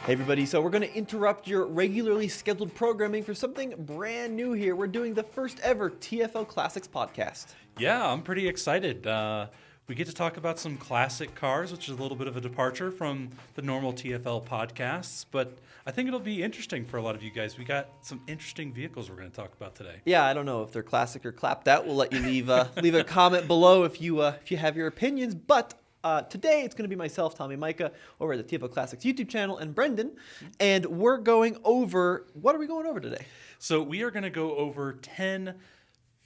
Hey everybody, so we're going to interrupt your regularly scheduled programming for something brand new here. We're doing the first ever TFL Classics podcast. Yeah, I'm pretty excited. We get to talk about some classic cars, which is a little bit of a departure from the normal TFL podcasts, but I think it'll be interesting for a lot of you guys. We got some interesting vehicles we're going to talk about today. Yeah, I don't know if they're classic or clapped out. We'll let you leave a comment below if you have your opinions, but today it's going to be myself, Tommy Micah, over at the TFL Classics YouTube channel, and Brendan, and we're going over, what are we going over today? So we are going to go over 10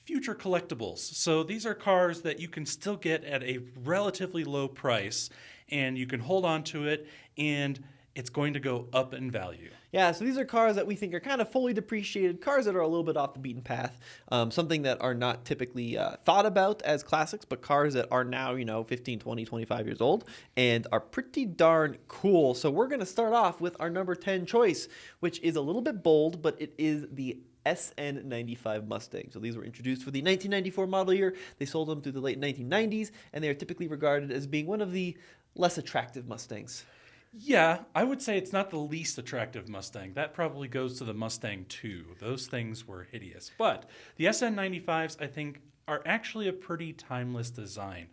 future collectibles. So these are cars that you can still get at a relatively low price, and you can hold on to it, and it's going to go up in value. Yeah, so these are cars that we think are kind of fully depreciated, cars that are a little bit off the beaten path, something that are not typically thought about as classics, but cars that are now, 15, 20, 25 years old and are pretty darn cool. So we're going to start off with our number 10 choice, which is a little bit bold, but it is the SN95 Mustang. So these were introduced for the 1994 model year. They sold them through the late 1990s, and they are typically regarded as being one of the less attractive Mustangs. Yeah, I would say it's not the least attractive Mustang. That probably goes to the Mustang 2. Those things were hideous. But the SN95s, I think, are actually a pretty timeless design.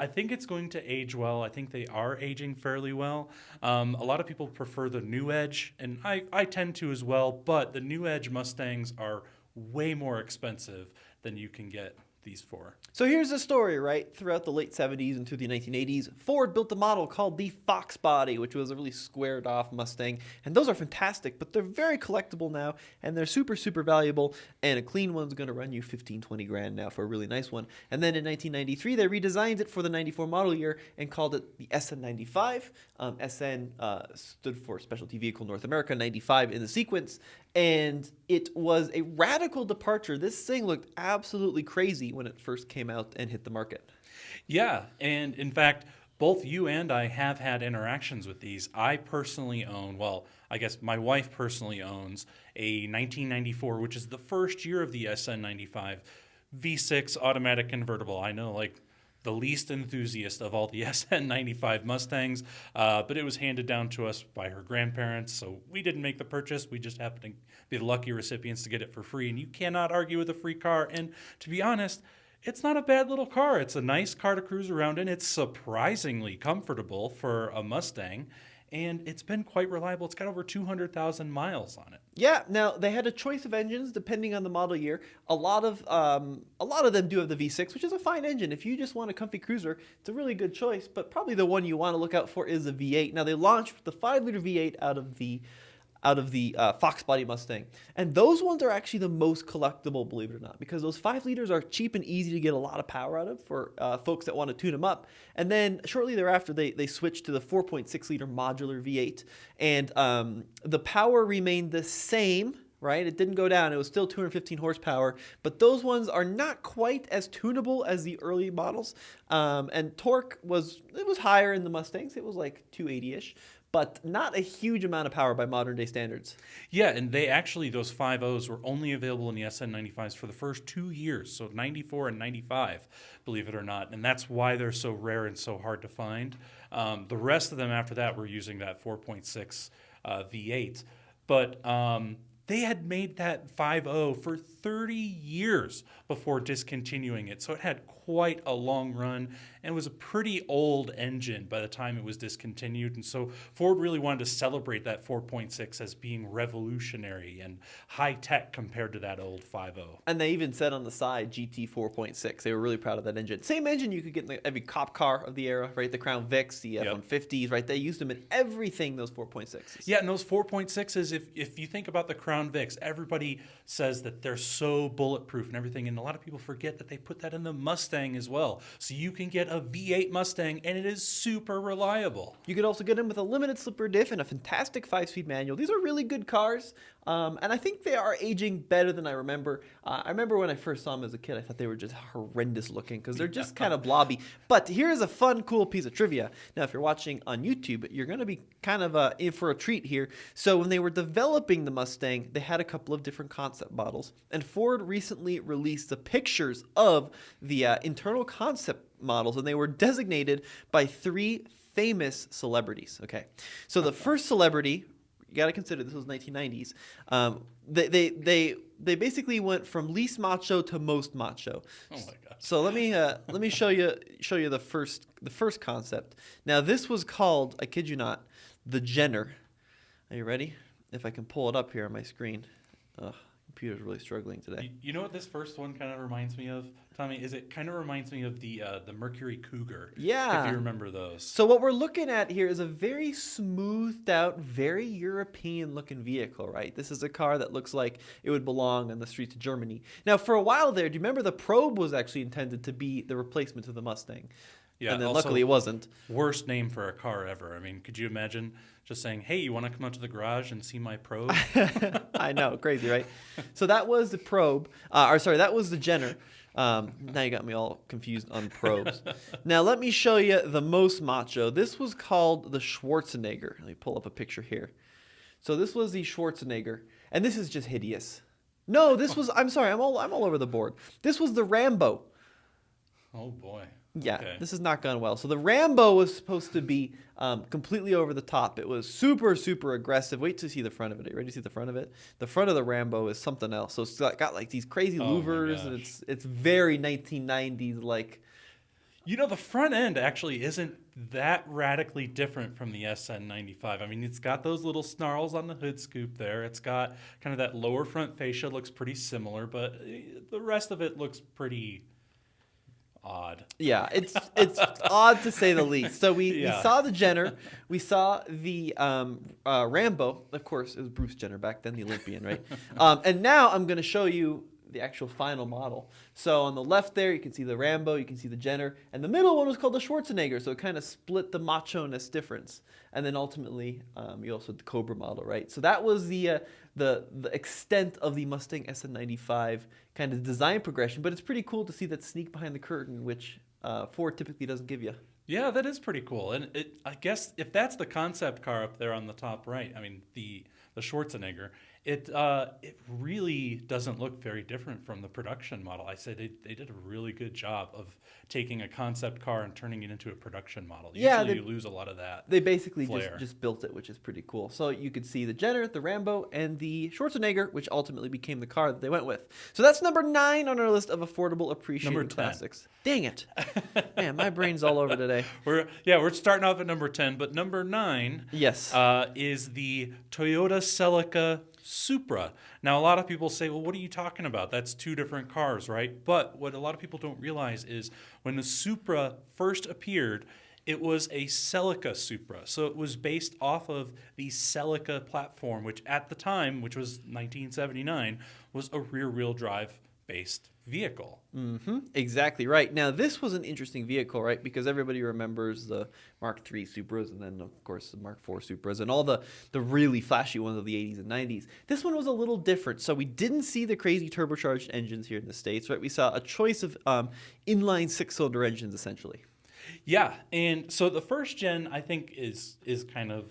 I think it's going to age well. I think they are aging fairly well. A lot of people prefer the New Edge, and I tend to as well, but the New Edge Mustangs are way more expensive than you can get these for. So here's the story, right? Throughout the late 70s and through the 1980s, Ford built a model called the Fox Body, which was a really squared off Mustang. And those are fantastic, but they're very collectible now, and they're super, super valuable. And a clean one's going to run you 15, 20 grand now for a really nice one. And then in 1993, they redesigned it for the 94 model year and called it the SN95. SN stood for Specialty Vehicle North America, 95 in the sequence. And it was a radical departure. This thing looked absolutely crazy when it first came out and hit the market. Yeah, and in fact, both you and I have had interactions with these. I personally own, well, I guess my wife personally owns a 1994, which is the first year of the SN95 V6 automatic convertible. I know, like, the least enthusiast of all the SN95 Mustangs, but it was handed down to us by her grandparents, so we didn't make the purchase. We just happened to be the lucky recipients to get it for free, and you cannot argue with a free car. And to be honest, it's not a bad little car. It's a nice car to cruise around in. It's surprisingly comfortable for a Mustang, and it's been quite reliable. It's got over 200,000 miles on it. Yeah, now they had a choice of engines depending on the model year. A lot of them do have the V6, which is a fine engine. If you just want a comfy cruiser, it's a really good choice, but probably the one you want to look out for is the V8. Now they launched the 5-liter V8 out of the Fox Body Mustang. And those ones are actually the most collectible, believe it or not, because those 5 liters are cheap and easy to get a lot of power out of for folks that want to tune them up. And then shortly thereafter, they switched to the 4.6 liter modular V8. And the power remained the same, right? It didn't go down. It was still 215 horsepower, but those ones are not quite as tunable as the early models. And torque was higher in the Mustangs. It was like 280-ish. But not a huge amount of power by modern day standards. Yeah, and they actually, those 5.0s were only available in the SN95s for the first 2 years, so 94 and 95, believe it or not, and that's why they're so rare and so hard to find. The rest of them after that were using that 4.6 V8, but they had made that 5.0 for 30 years before discontinuing it, so it had quite a long run and was a pretty old engine by the time it was discontinued. And so Ford really wanted to celebrate that 4.6 as being revolutionary and high-tech compared to that old 5.0. And they even said on the side, GT 4.6. They were really proud of that engine. Same engine you could get in every cop car of the era, right? The Crown Vics, the F-150s, right? They used them in everything, those 4.6s. Yeah, and those 4.6s, if you think about the Crown Vics, everybody says that they're so bulletproof and everything, and a lot of people forget that they put that in the Mustang as well. So you can get a V8 Mustang, and it is super reliable. You could also get them with a limited slipper diff and a fantastic 5-speed manual. These are really good cars, and I think they are aging better than I remember. I remember when I first saw them as a kid, I thought they were just horrendous looking because they're just kind of blobby. But here's a fun, cool piece of trivia. Now, if you're watching on YouTube, you're going to be kind of in for a treat here. So when they were developing the Mustang, they had a couple of different concept models, and Ford recently released the pictures of the internal concept models, and they were designated by 3 famous celebrities. Okay, so the first celebrity got to consider this was 1990s. They basically went from least macho to most macho. Oh my god. So let me show you the first concept. Now this was called, I kid you not, the Jenner. Are you ready? If I can pull it up here on my screen. Ugh, computer's really struggling today. You know what this first one kind of reminds me of, Tommy? Is it kind of reminds me of the Mercury Cougar? Yeah. If you remember those. So what we're looking at here is a very smoothed out, very European looking vehicle, right? This is a car that looks like it would belong on the streets of Germany. Now, for a while there, do you remember the Probe was actually intended to be the replacement to the Mustang? Yeah, and then also, luckily it wasn't. Worst name for a car ever. I mean, could you imagine just saying, hey, you want to come out to the garage and see my Probe? I know, crazy, right? So that was the Probe, that was the Jenner. Now you got me all confused on probes. Now let me show you the most macho. This was called the Schwarzenegger. Let me pull up a picture here. So this was the Schwarzenegger, and this is just hideous. No, this was, I'm sorry, I'm all over the board. This was the Rambo. Oh boy. Yeah, Okay. This has not gone well. So the Rambo was supposed to be completely over the top. It was super, super aggressive. Wait to see the front of it. Are you ready to see the front of it? The front of the Rambo is something else. So it's got like these crazy Oh my louvers, and gosh. it's very 1990s like. You know, the front end actually isn't that radically different from the SN95. I mean, it's got those little snarls on the hood scoop there. It's got kind of that lower front fascia looks pretty similar, but the rest of it looks pretty odd. Yeah, it's odd to say the least. So we Yeah. saw the Jenner, we saw the Rambo. Of course, it was Bruce Jenner back then, the Olympian, right? And now I'm going to show you the actual final model. So on the left there, you can see the Rambo, you can see the Jenner, and the middle one was called the Schwarzenegger. So it kind of split the macho-ness difference. And then ultimately, you also had the Cobra model, right? So that was the extent of the Mustang SN95 kind of design progression. But it's pretty cool to see that sneak behind the curtain, which Ford typically doesn't give you. Yeah, that is pretty cool. And I guess if that's the concept car up there on the top right, I mean, the Schwarzenegger, it really doesn't look very different from the production model. I said they did a really good job of taking a concept car and turning it into a production model. Yeah, Usually you lose a lot of that. They basically flair. just built it, which is pretty cool. So you could see the Jenner, the Rambo, and the Schwarzenegger, which ultimately became the car that they went with. So that's number 9 on our list of affordable appreciated Number 10. classics. Dang it. Man, my brain's all over today. We're starting off at number 10, but number 9 Yes. is the Toyota Celica Supra. Now, a lot of people say, well, what are you talking about? That's two different cars, right? But what a lot of people don't realize is when the Supra first appeared, it was a Celica Supra. So it was based off of the Celica platform, which at the time, which was 1979, was a rear-wheel drive based vehicle. Mm-hmm. Exactly right. Now, this was an interesting vehicle, right? Because everybody remembers the Mark III Supras and then, of course, the Mark IV Supras and all the really flashy ones of the 80s and 90s. This one was a little different. So we didn't see the crazy turbocharged engines here in the States, right? We saw a choice of inline 6-cylinder engines, essentially. Yeah, and so the first gen, I think, is kind of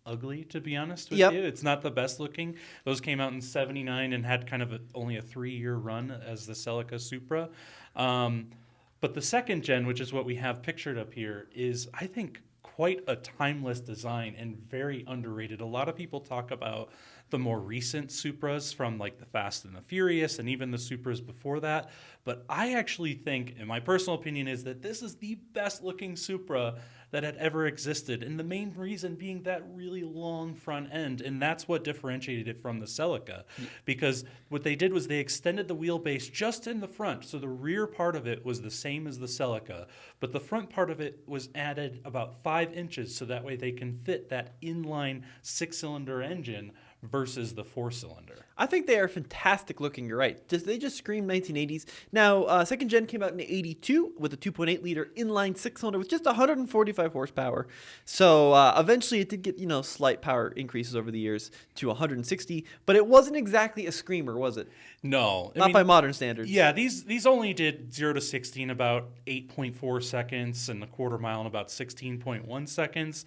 ugly, to be honest with Yep. you. It's not the best looking. Those came out in 79 and had kind of only a 3-year run as the Celica Supra. But the second gen, which is what we have pictured up here, is, I think, quite a timeless design and very underrated. A lot of people talk about the more recent Supras from like the Fast and the Furious and even the Supras before that. But I actually think, and my personal opinion is that this is the best looking Supra that had ever existed. And the main reason being that really long front end. And that's what differentiated it from the Celica. Because what they did was they extended the wheelbase just in the front. So the rear part of it was the same as the Celica. But the front part of it was added about 5 inches. So that way they can fit that inline 6-cylinder engine versus the 4-cylinder. I think they are fantastic looking. You're right. They just scream 1980s. Now, second gen came out in 82 with a 2.8 liter inline 6-cylinder with just 145 horsepower. So eventually it did get slight power increases over the years to 160, but it wasn't exactly a screamer, was it? No, Not by modern standards. Yeah, these only did 0 to 60 in about 8.4 seconds and a quarter mile in about 16.1 seconds.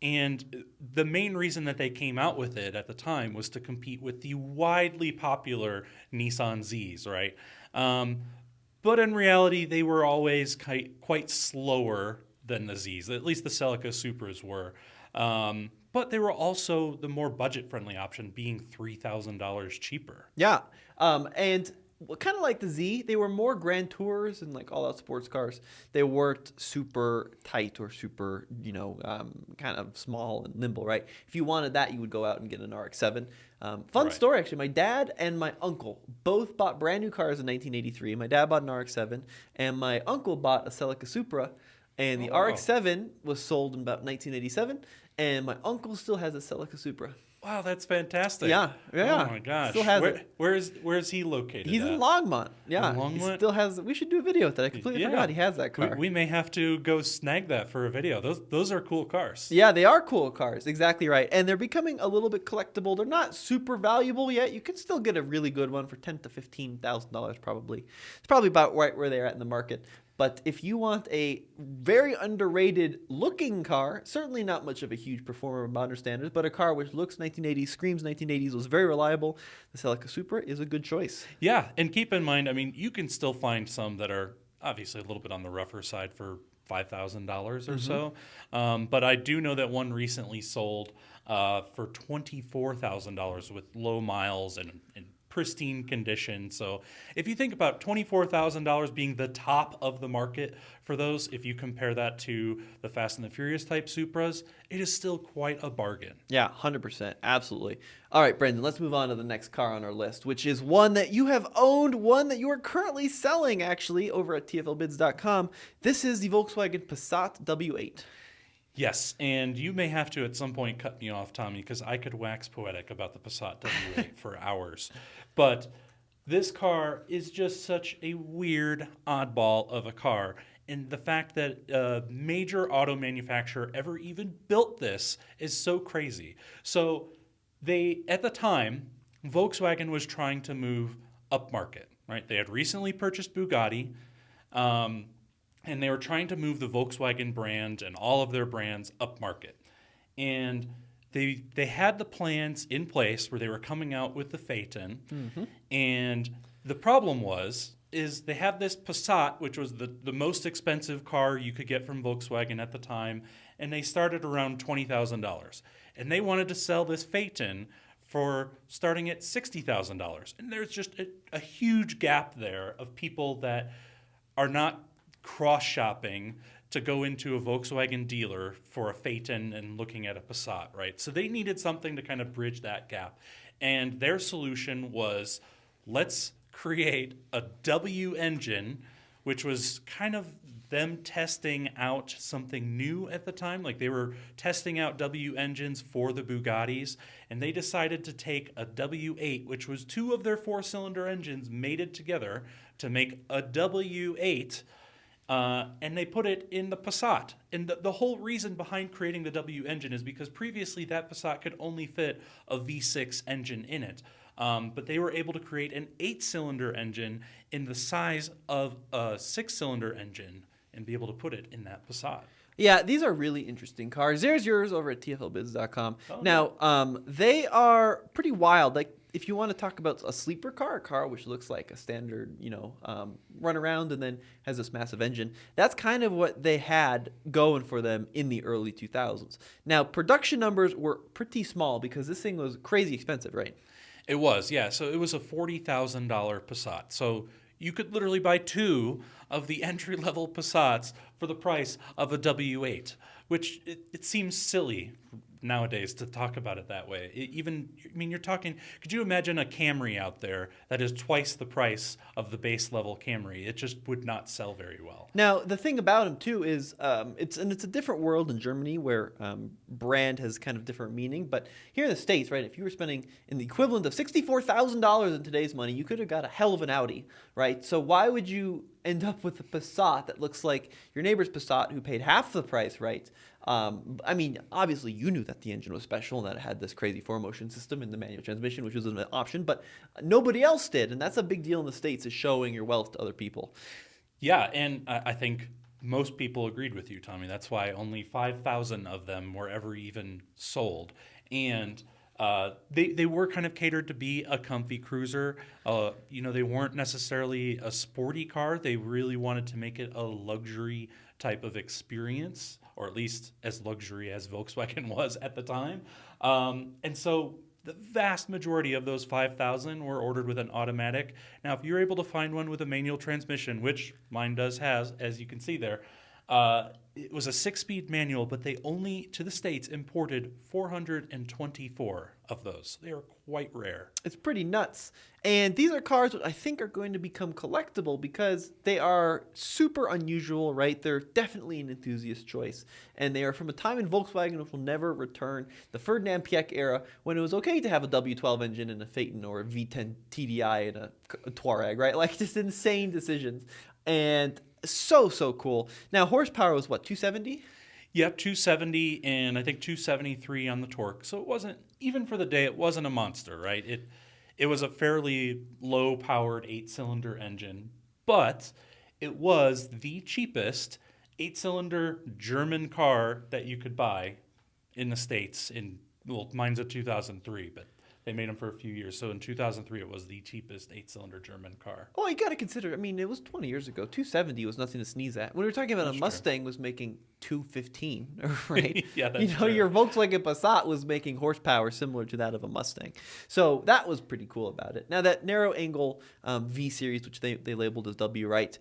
And the main reason that they came out with it at the time was to compete with the widely popular Nissan Zs, right? But in reality, they were always quite slower than the Zs. At least the Celica Supras were. But they were also the more budget-friendly option, being $3,000 cheaper. Yeah. And kind of like the Z, they were more Grand Tours and like all-out sports cars. They weren't super tight or super, kind of small and nimble, right? If you wanted that, you would go out and get an RX-7. Fun Right. story, actually. My dad and my uncle both bought brand new cars in 1983. My dad bought an RX-7, and my uncle bought a Celica Supra. And the Oh, wow. RX-7 was sold in about 1987, and my uncle still has a Celica Supra. Wow, that's fantastic. Yeah. Oh my gosh. Still has it. Where's he located He's at? in Longmont. Yeah. In He Longmont? still has. We should do a video with that. I completely forgot he has that car. We may have to go snag that for a video. Those are cool cars. Yeah, they are cool cars. Exactly right. And they're becoming a little bit collectible. They're not super valuable yet. You can still get a really good one for $10,000 to $15,000 probably. It's probably about right where they're at in the market. But if you want a very underrated looking car, certainly not much of a huge performer by modern standards, but a car which looks 1980s, screams 1980s, was very reliable, the Celica Supra is a good choice. Yeah, and keep in mind, I mean, you can still find some that are obviously a little bit on the rougher side for $5,000 or so. But I do know that one recently sold for $24,000 with low miles and pristine condition. So if you think about $24,000 being the top of the market for those, if you compare that to the Fast and the Furious type Supras, it is still quite a bargain. Yeah, 100%. Absolutely. All right, Brendan, let's move on to the next car on our list, which is one that you have owned, one that you are currently selling, actually, over at TFLbids.com. This is the Volkswagen Passat W8. Yes, and you may have to at some point cut me off, Tommy, because I could wax poetic about the Passat W8 for hours. But this car is just such a weird oddball of a car. And the fact that a major auto manufacturer ever even built this is so crazy. So at the time, Volkswagen was trying to move upmarket, right? They had recently purchased Bugatti. And they were trying to move the Volkswagen brand and all of their brands upmarket. And they had the plans in place where they were coming out with the Phaeton. Mm-hmm. And the problem is they had this Passat, which was the most expensive car you could get from Volkswagen at the time, and they started around $20,000. And they wanted to sell this Phaeton for starting at $60,000. And there's just a huge gap there of people that are not cross-shopping to go into a Volkswagen dealer for a Phaeton and looking at a Passat, right? So they needed something to kind of bridge that gap. And their solution was, let's create a W engine, which was kind of them testing out something new at the time. Like they were testing out W engines for the Bugattis, and they decided to take a W8, which was two of their four-cylinder engines mated together to make a W8. And they put it in the Passat. And the whole reason behind creating the W engine is because previously that Passat could only fit a V6 engine in it. But they were able to create an 8-cylinder engine in the size of a 6-cylinder engine and be able to put it in that Passat. Yeah, these are really interesting cars. There's yours over at TFLbids.com. Oh, now, they are pretty wild. Like, if you want to talk about a sleeper car, a car which looks like a standard, run around and then has this massive engine, that's kind of what they had going for them in the early 2000s. Now, production numbers were pretty small because this thing was crazy expensive, right? It was, yeah. So it was a $40,000 Passat. So you could literally buy two of the entry-level Passats for the price of a W8, which it seems silly nowadays to talk about it that way. You're talking, could you imagine a Camry out there that is twice the price of the base level Camry? It just would not sell very well. Now, the thing about them too is it's a different world in Germany where brand has kind of different meaning. But here in the States, right, if you were spending in the equivalent of $64,000 in today's money, you could have got a hell of an Audi, right? So why would you end up with a Passat that looks like your neighbor's Passat who paid half the price, right? Obviously you knew that the engine was special and that it had this crazy 4-motion system in the manual transmission, which was an option, but nobody else did. And that's a big deal in the States, is showing your wealth to other people. Yeah, and I think most people agreed with you, Tommy. That's why only 5,000 of them were ever even sold. And they were kind of catered to be a comfy cruiser. They weren't necessarily a sporty car. They really wanted to make it a luxury type of experience, or at least as luxury as Volkswagen was at the time. And so the vast majority of those 5,000 were ordered with an automatic. Now, if you're able to find one with a manual transmission, which mine does has, as you can see there, it was a 6-speed manual, but they only, to the States, imported 424 of those. They are quite rare. It's pretty nuts. And these are cars which I think are going to become collectible because they are super unusual, right? They're definitely an enthusiast choice. And they are from a time in Volkswagen which will never return. The Ferdinand Piëch era, when it was okay to have a W12 engine in a Phaeton or a V10 TDI in a Touareg, right? Like, just insane decisions. And so cool. Now, horsepower was what, 270? Yep, 270 and I think 273 on the torque. So it wasn't, even for the day, it wasn't a monster, right? It was a fairly low-powered 8-cylinder engine, but it was the cheapest 8-cylinder German car that you could buy in the States. Well, mine's a 2003, but they made them for a few years. So in 2003, it was the cheapest 8-cylinder German car. Oh, you got to consider, I mean, it was 20 years ago. 270 was nothing to sneeze at. When we were talking about That's a true. Mustang was making 215, right? Yeah, that's true. true. Your Volkswagen Passat was making horsepower similar to that of a Mustang. So that was pretty cool about it. Now, that narrow angle V series, which they labeled as W8,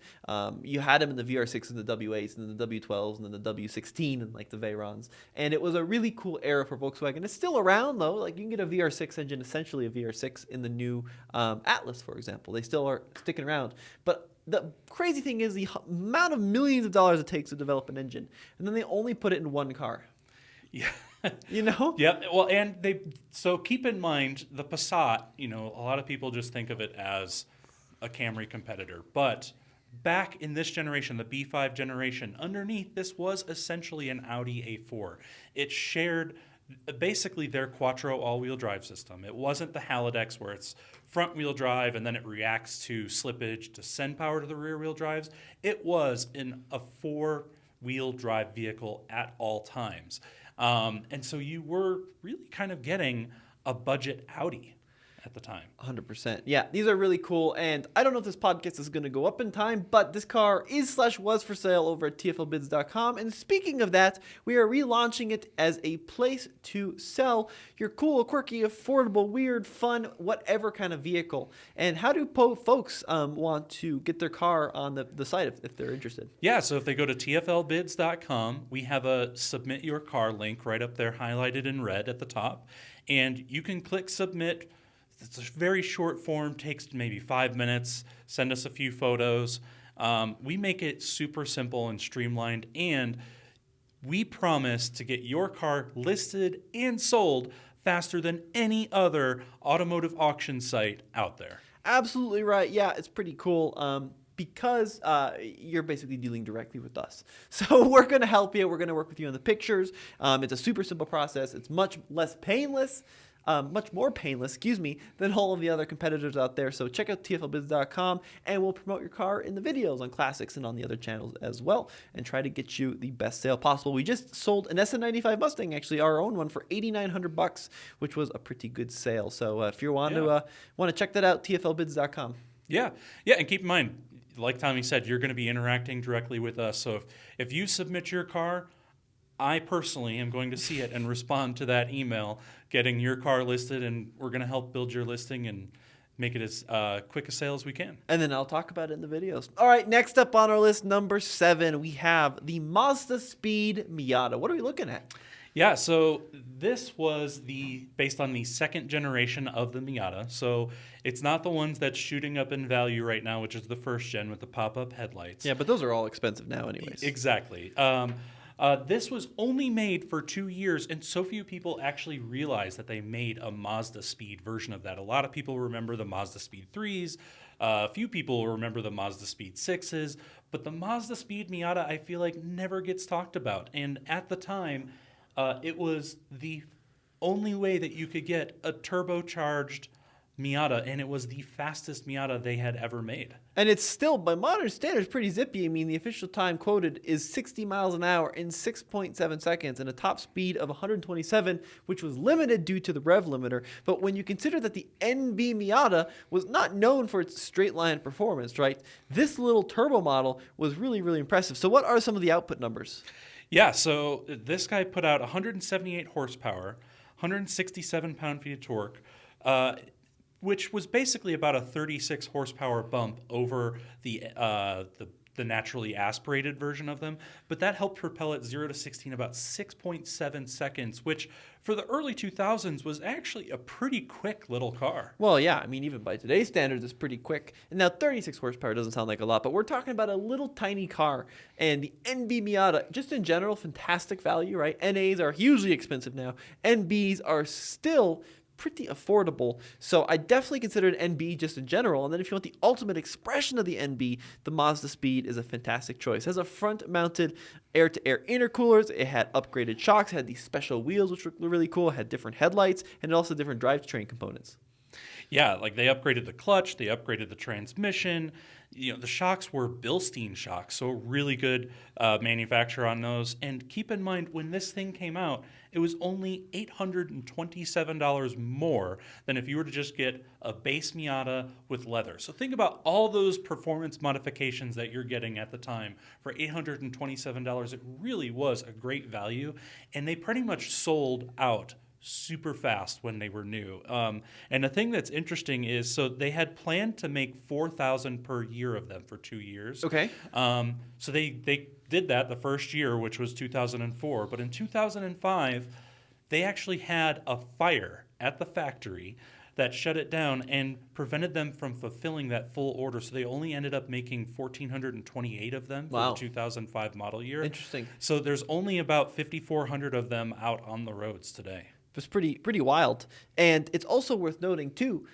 you had them in the VR6 and the W8s and then the W12s and then the W16 and like the Veyrons. And it was a really cool era for Volkswagen. It's still around though. Like, you can get a VR6 engine, essentially a VR6 in the new Atlas, for example. They still are sticking around. But the crazy thing is the amount of millions of dollars it takes to develop an engine, and then they only put it in one car. Yeah. You know? Yep. Well, and so keep in mind the Passat, a lot of people just think of it as a Camry competitor, but back in this generation, the B5 generation, underneath this was essentially an Audi A4. It shared basically their Quattro all-wheel drive system. It wasn't the Halodex where it's front-wheel drive and then it reacts to slippage to send power to the rear-wheel drives. It was in a 4-wheel drive vehicle at all times. And so you were really kind of getting a budget Audi at the time. 100%. Yeah, these are really cool. And I don't know if this podcast is going to go up in time, but this car was for sale over at TFLbids.com. And speaking of that, we are relaunching it as a place to sell your cool, quirky, affordable, weird, fun, whatever kind of vehicle. And how do folks want to get their car on the site if they're interested? Yeah, so if they go to TFLbids.com, we have a submit your car link right up there highlighted in red at the top. And you can click submit. It's a very short form, takes maybe 5 minutes. Send us a few photos. We make it super simple and streamlined, and we promise to get your car listed and sold faster than any other automotive auction site out there. Absolutely right. Yeah, it's pretty cool. Because you're basically dealing directly with us. So we're going to help you. We're going to work with you on the pictures. It's a super simple process. It's much more painless, than all of the other competitors out there. So check out TFLbiz.com, and we'll promote your car in the videos on Classics and on the other channels as well, and try to get you the best sale possible. We just sold an SN95 Mustang, actually our own one, for $8,900, which was a pretty good sale. So if you want to check that out, TFLbiz.com. Yeah, and keep in mind, like Tommy said, you're going to be interacting directly with us. So if you submit your car, I personally am going to see it and respond to that email, getting your car listed, and we're going to help build your listing and make it as quick a sale as we can. And then I'll talk about it in the videos. All right, next up on our list, number 7, we have the Mazdaspeed Miata. What are we looking at? Yeah, so this was based on the second generation of the Miata. So it's not the ones that's shooting up in value right now, which is the first gen with the pop-up headlights. Yeah, but those are all expensive now anyways. Exactly. This was only made for 2 years, and so few people actually realize that they made a Mazdaspeed version of that. A lot of people remember the Mazdaspeed 3s. A few people remember the Mazdaspeed 6s. But the Mazdaspeed Miata, I feel like, never gets talked about. And at the time, it was the only way that you could get a turbocharged Miata, and it was the fastest Miata they had ever made. And it's still, by modern standards, pretty zippy. I mean, the official time quoted is 60 miles an hour in 6.7 seconds and a top speed of 127, which was limited due to the rev limiter. But when you consider that the NB Miata was not known for its straight line performance, right? This little turbo model was really, really impressive. So what are some of the output numbers? Yeah, so this guy put out 178 horsepower, 167 pound-feet of torque, which was basically about a 36 horsepower bump over the naturally aspirated version of them. But that helped propel it 0 to 60 in about 6.7 seconds, which for the early 2000s was actually a pretty quick little car. Well, yeah, I mean, even by today's standards, it's pretty quick. And now 36 horsepower doesn't sound like a lot, but we're talking about a little tiny car. And the NB Miata, just in general, fantastic value, right? NAs are hugely expensive now. NBs are still pretty affordable. So I definitely consider an NB just in general. And then if you want the ultimate expression of the NB, the Mazdaspeed is a fantastic choice. It has a front-mounted air-to-air intercoolers. It had upgraded shocks, it had these special wheels, which were really cool. It had different headlights and also different drivetrain components. Yeah, like they upgraded the clutch, they upgraded the transmission. You know, the shocks were Bilstein shocks, so really good manufacturer on those. And keep in mind, when this thing came out, it was only $827 more than if you were to just get a base Miata with leather. So think about all those performance modifications that you're getting at the time for $827. It really was a great value, and they pretty much sold out super fast when they were new. And the thing that's interesting is, so they had planned to make 4,000 per year of them for 2 years. Okay. So they did that the first year, which was 2004. But in 2005, they actually had a fire at the factory that shut it down and prevented them from fulfilling that full order. So they only ended up making 1,428 of them for Wow. the 2005 model year. Interesting. So there's only about 5,400 of them out on the roads today. It's pretty wild. And it's also worth noting, too,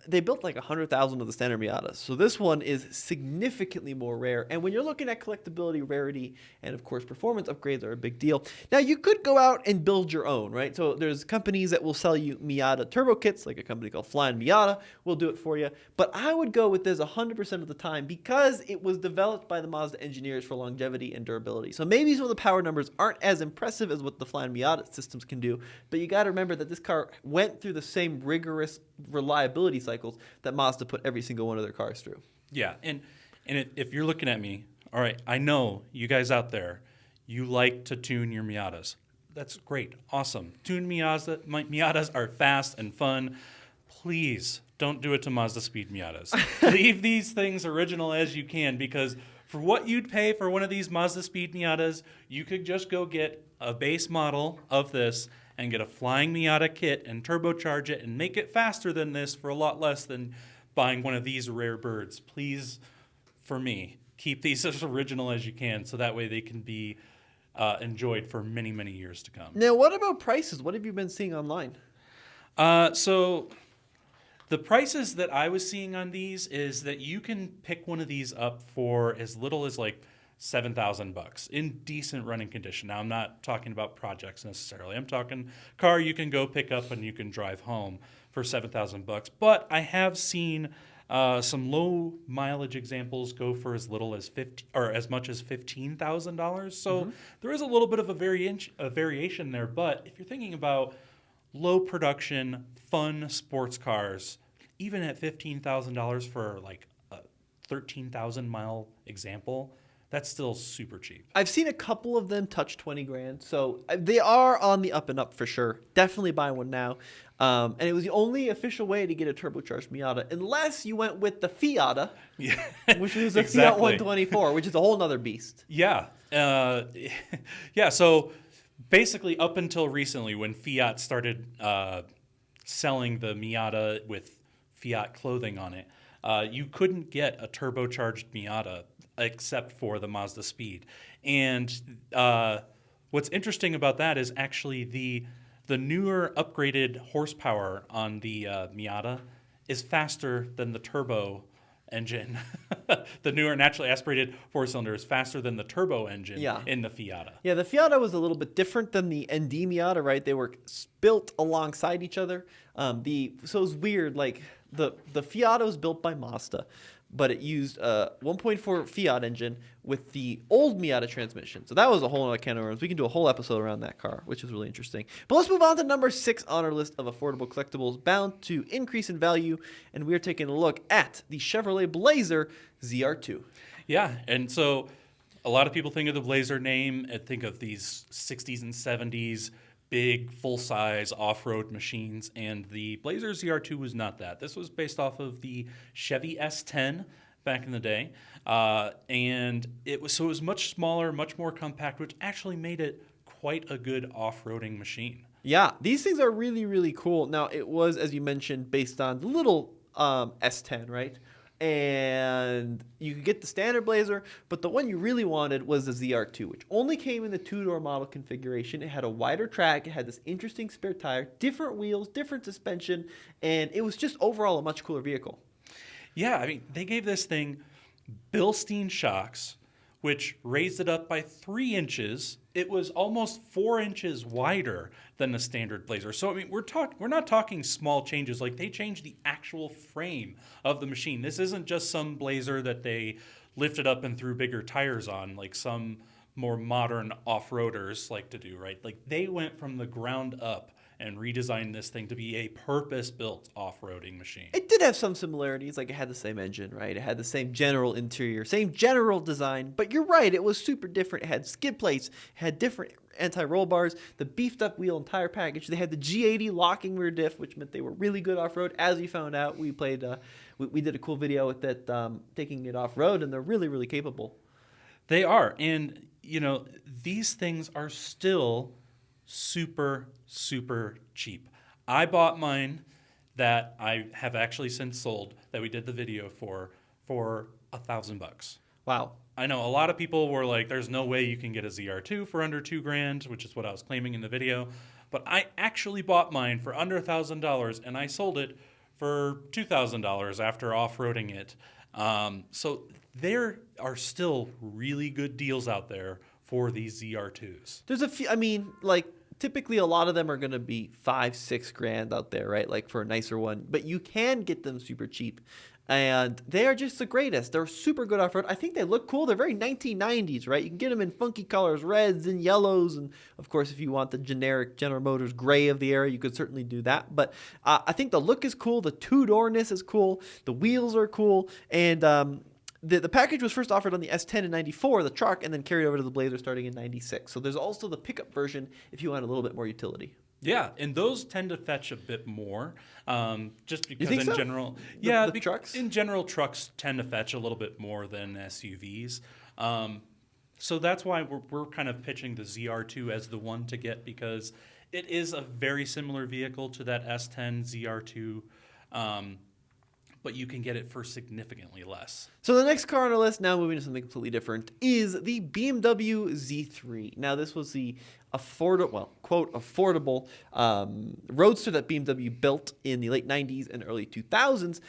they built like 100,000 of the standard Miatas. So this one is significantly more rare. And when you're looking at collectability, rarity, and of course performance, upgrades are a big deal. Now, you could go out and build your own, right? So there's companies that will sell you Miata turbo kits, like a company called Flying Miata will do it for you. But I would go with this 100% of the time because it was developed by the Mazda engineers for longevity and durability. So maybe some of the power numbers aren't as impressive as what the Flying Miata systems can do, but you got to remember that this car went through the same rigorous reliability cycles that Mazda put every single one of their cars through. Yeah, and if you're looking at me, all right, I know you guys out there, you like to tune your Miatas. That's great, awesome. Miatas are fast and fun. Please don't do it to Mazdaspeed Miatas. Leave these things original as you can, because for what you'd pay for one of these Mazdaspeed Miatas, you could just go get a base model of this and get a Flying Miata kit and turbocharge it and make it faster than this for a lot less than buying one of these rare birds. Please, for me, keep these as original as you can so that way they can be enjoyed for many, many years to come. Now, what about prices? What have you been seeing online? So the prices that I was seeing on these is that you can pick one of these up for as little as like $7,000 in decent running condition. Now, I'm not talking about projects necessarily. I'm talking car you can go pick up and you can drive home for $7,000. But I have seen some low mileage examples go for as little as as much as $15,000. So there is a little bit of a variation there. But if you're thinking about low production, fun sports cars, even at $15,000 for like a 13,000 mile example, that's still super cheap. I've seen a couple of them touch 20 grand, so they are on the up and up for sure. Definitely buy one now. And it was the only official way to get a turbocharged Miata, unless you went with the Fiata, Yeah, which was a Fiat exactly. 124, which is a whole nother beast. Yeah. Yeah, so basically up until recently when Fiat started selling the Miata with Fiat clothing on it, you couldn't get a turbocharged Miata except for the Mazdaspeed. And what's interesting about that is actually the newer upgraded horsepower on the Miata is faster than the turbo engine, the newer naturally aspirated four-cylinder is faster than the turbo engine Yeah. in the Fiata. Yeah, the Fiata was a little bit different than the ND Miata, right? They were built alongside each other. So it was weird. Like the Fiata was built by Mazda, but it used a 1.4 Fiat engine with the old Miata transmission. So that was a whole other can of worms. We can do a whole episode around that car, which is really interesting. But let's move on to number 6 on our list of affordable collectibles bound to increase in value, and we're taking a look at the Chevrolet Blazer ZR2. Yeah, and so a lot of people think of the Blazer name and think of these 60s and 70s big, full-size off-road machines, and the Blazer ZR2 was not that. This was based off of the Chevy S10 back in the day, and it was much smaller, much more compact, which actually made it quite a good off-roading machine. Yeah, these things are really, really cool. Now, it was, as you mentioned, based on the little S10, right? And you could get the standard Blazer, but the one you really wanted was the ZR2, which only came in the two-door model configuration. It had a wider track, it had this interesting spare tire, different wheels, different suspension, and it was just overall a much cooler vehicle. Yeah, I mean, they gave this thing Bilstein shocks, which raised it up by 3 inches. It was almost 4 inches wider than the standard Blazer. So I mean, we're not talking small changes. Like, they changed the actual frame of the machine. This isn't just some Blazer that they lifted up and threw bigger tires on, like some more modern off-roaders like to do, right? Like, they went from the ground up and redesigned this thing to be a purpose-built off-roading machine. It did have some similarities, like it had the same engine, right? It had the same general interior, same general design, but you're right, it was super different. It had skid plates, it had different anti-roll bars, the beefed up wheel and tire package. They had the G80 locking rear diff, which meant they were really good off-road. As you found out, we played, we did a cool video with that, taking it off-road, and they're really, really capable. They are, and these things are still super, super cheap. I bought mine that I have actually since sold, that we did the video for $1,000. Wow. I know a lot of people were like, there's no way you can get a ZR2 for under $2,000, which is what I was claiming in the video. But I actually bought mine for under $1,000, and I sold it for $2,000 after off-roading it. So there are still really good deals out there for these ZR2s. There's a few, I mean, like, typically a lot of them are going to be $5-6 grand out there, right? Like for a nicer one, but you can get them super cheap, and they are just the greatest. They're super good off-road. I think they look cool. They're very 1990s, right? You can get them in funky colors, reds and yellows, and of course, if you want the generic General Motors gray of the era, you could certainly do that. But I think the look is cool. The two-doorness is cool. The wheels are cool, and the package was first offered on the S10 in '94, the truck, and then carried over to the Blazer starting in '96. So there's also the pickup version if you want a little bit more utility. Yeah, and those tend to fetch a bit more, just because think in so? general, The trucks? in general, trucks tend to fetch a little bit more than SUVs. So that's why we're kind of pitching the ZR2 as the one to get, because it is a very similar vehicle to that S10 ZR2. But you can get it for significantly less. So the next car on our list, now moving to something completely different, is the BMW Z3. Now this was the affordable roadster that BMW built in the late 90s and early 2000s.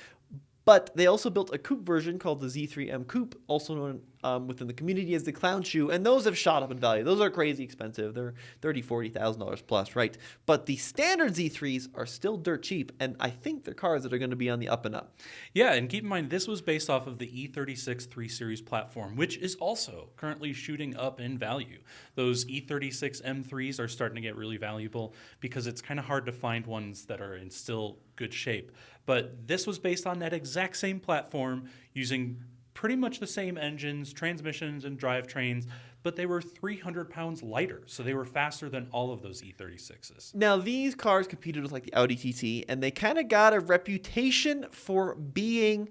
But they also built a coupe version called the Z3M Coupe, also known within the community as the Clown Shoe, and those have shot up in value. Those are crazy expensive. They're $30,000-$40,000 plus, right? But the standard Z3s are still dirt cheap, and I think they're cars that are going to be on the up and up. Yeah, and keep in mind, this was based off of the E36 3 Series platform, which is also currently shooting up in value. Those E36 M3s are starting to get really valuable because it's kind of hard to find ones that are in still good shape. But this was based on that exact same platform, using pretty much the same engines, transmissions, and drivetrains, but they were 300 pounds lighter, so they were faster than all of those E36s. Now, these cars competed with like the Audi TT, and they kind of got a reputation for being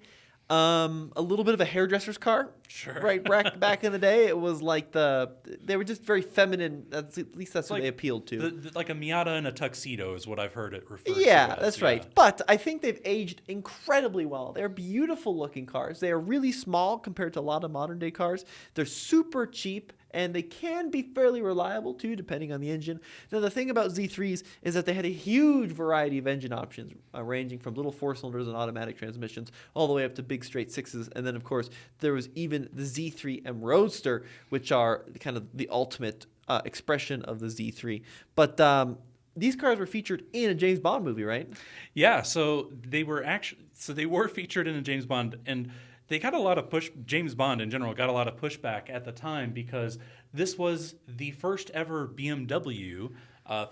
a little bit of a hairdresser's car. Sure. Right, back in the day, it was like they were just very feminine. At least that's what they appealed to. Like a Miata in a tuxedo is what I've heard it referred to. Yeah, that's right. But I think they've aged incredibly well. They're beautiful looking cars. They are really small compared to a lot of modern day cars. They're super cheap, and they can be fairly reliable too, depending on the engine. Now, the thing about Z3s is that they had a huge variety of engine options, ranging from little 4-cylinders and automatic transmissions all the way up to big straight sixes. And then, of course, there was even the Z3M Roadster, which are kind of the ultimate expression of the Z3. But these cars were featured in a James Bond movie, right? Yeah, so they were featured in a James Bond, and they got a lot of James Bond in general got a lot of pushback at the time because this was the first ever BMW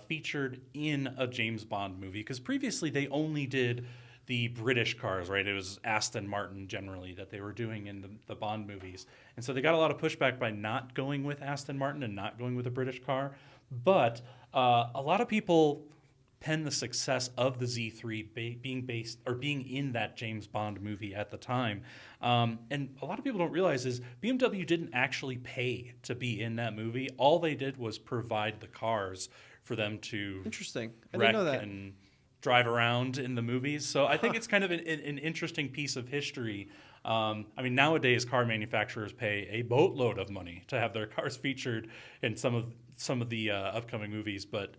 featured in a James Bond movie. Because previously they only did the British cars, right? It was Aston Martin generally that they were doing in the Bond movies. And so they got a lot of pushback by not going with Aston Martin and not going with a British car. But a lot of people pen the success of the Z3 being in that James Bond movie at the time. And a lot of people don't realize is BMW didn't actually pay to be in that movie. All they did was provide the cars for them to Interesting. I wreck didn't know that. and drive around in the movies. So I think it's kind of an interesting piece of history. I mean, nowadays car manufacturers pay a boatload of money to have their cars featured in some of the upcoming movies, but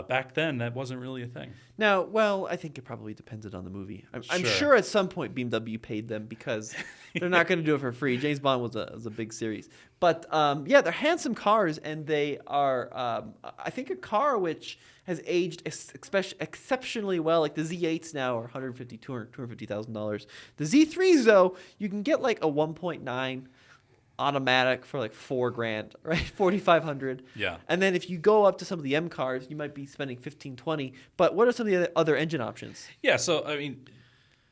back then that wasn't really a thing. Now, well, I think it probably depended on the movie. I'm Sure. sure at some point BMW paid them because they're not going to do it for free. James Bond was a big series. But yeah, they're handsome cars, and they are, I think, a car which has aged exceptionally well. Like the Z8s now are $150,000, $250,000. The Z3s, though, you can get like a 1.9 automatic for like $4,000, right? 4,500. Yeah. And then if you go up to some of the M cars, you might be spending 15, 20. But what are some of the other engine options? Yeah, so I mean,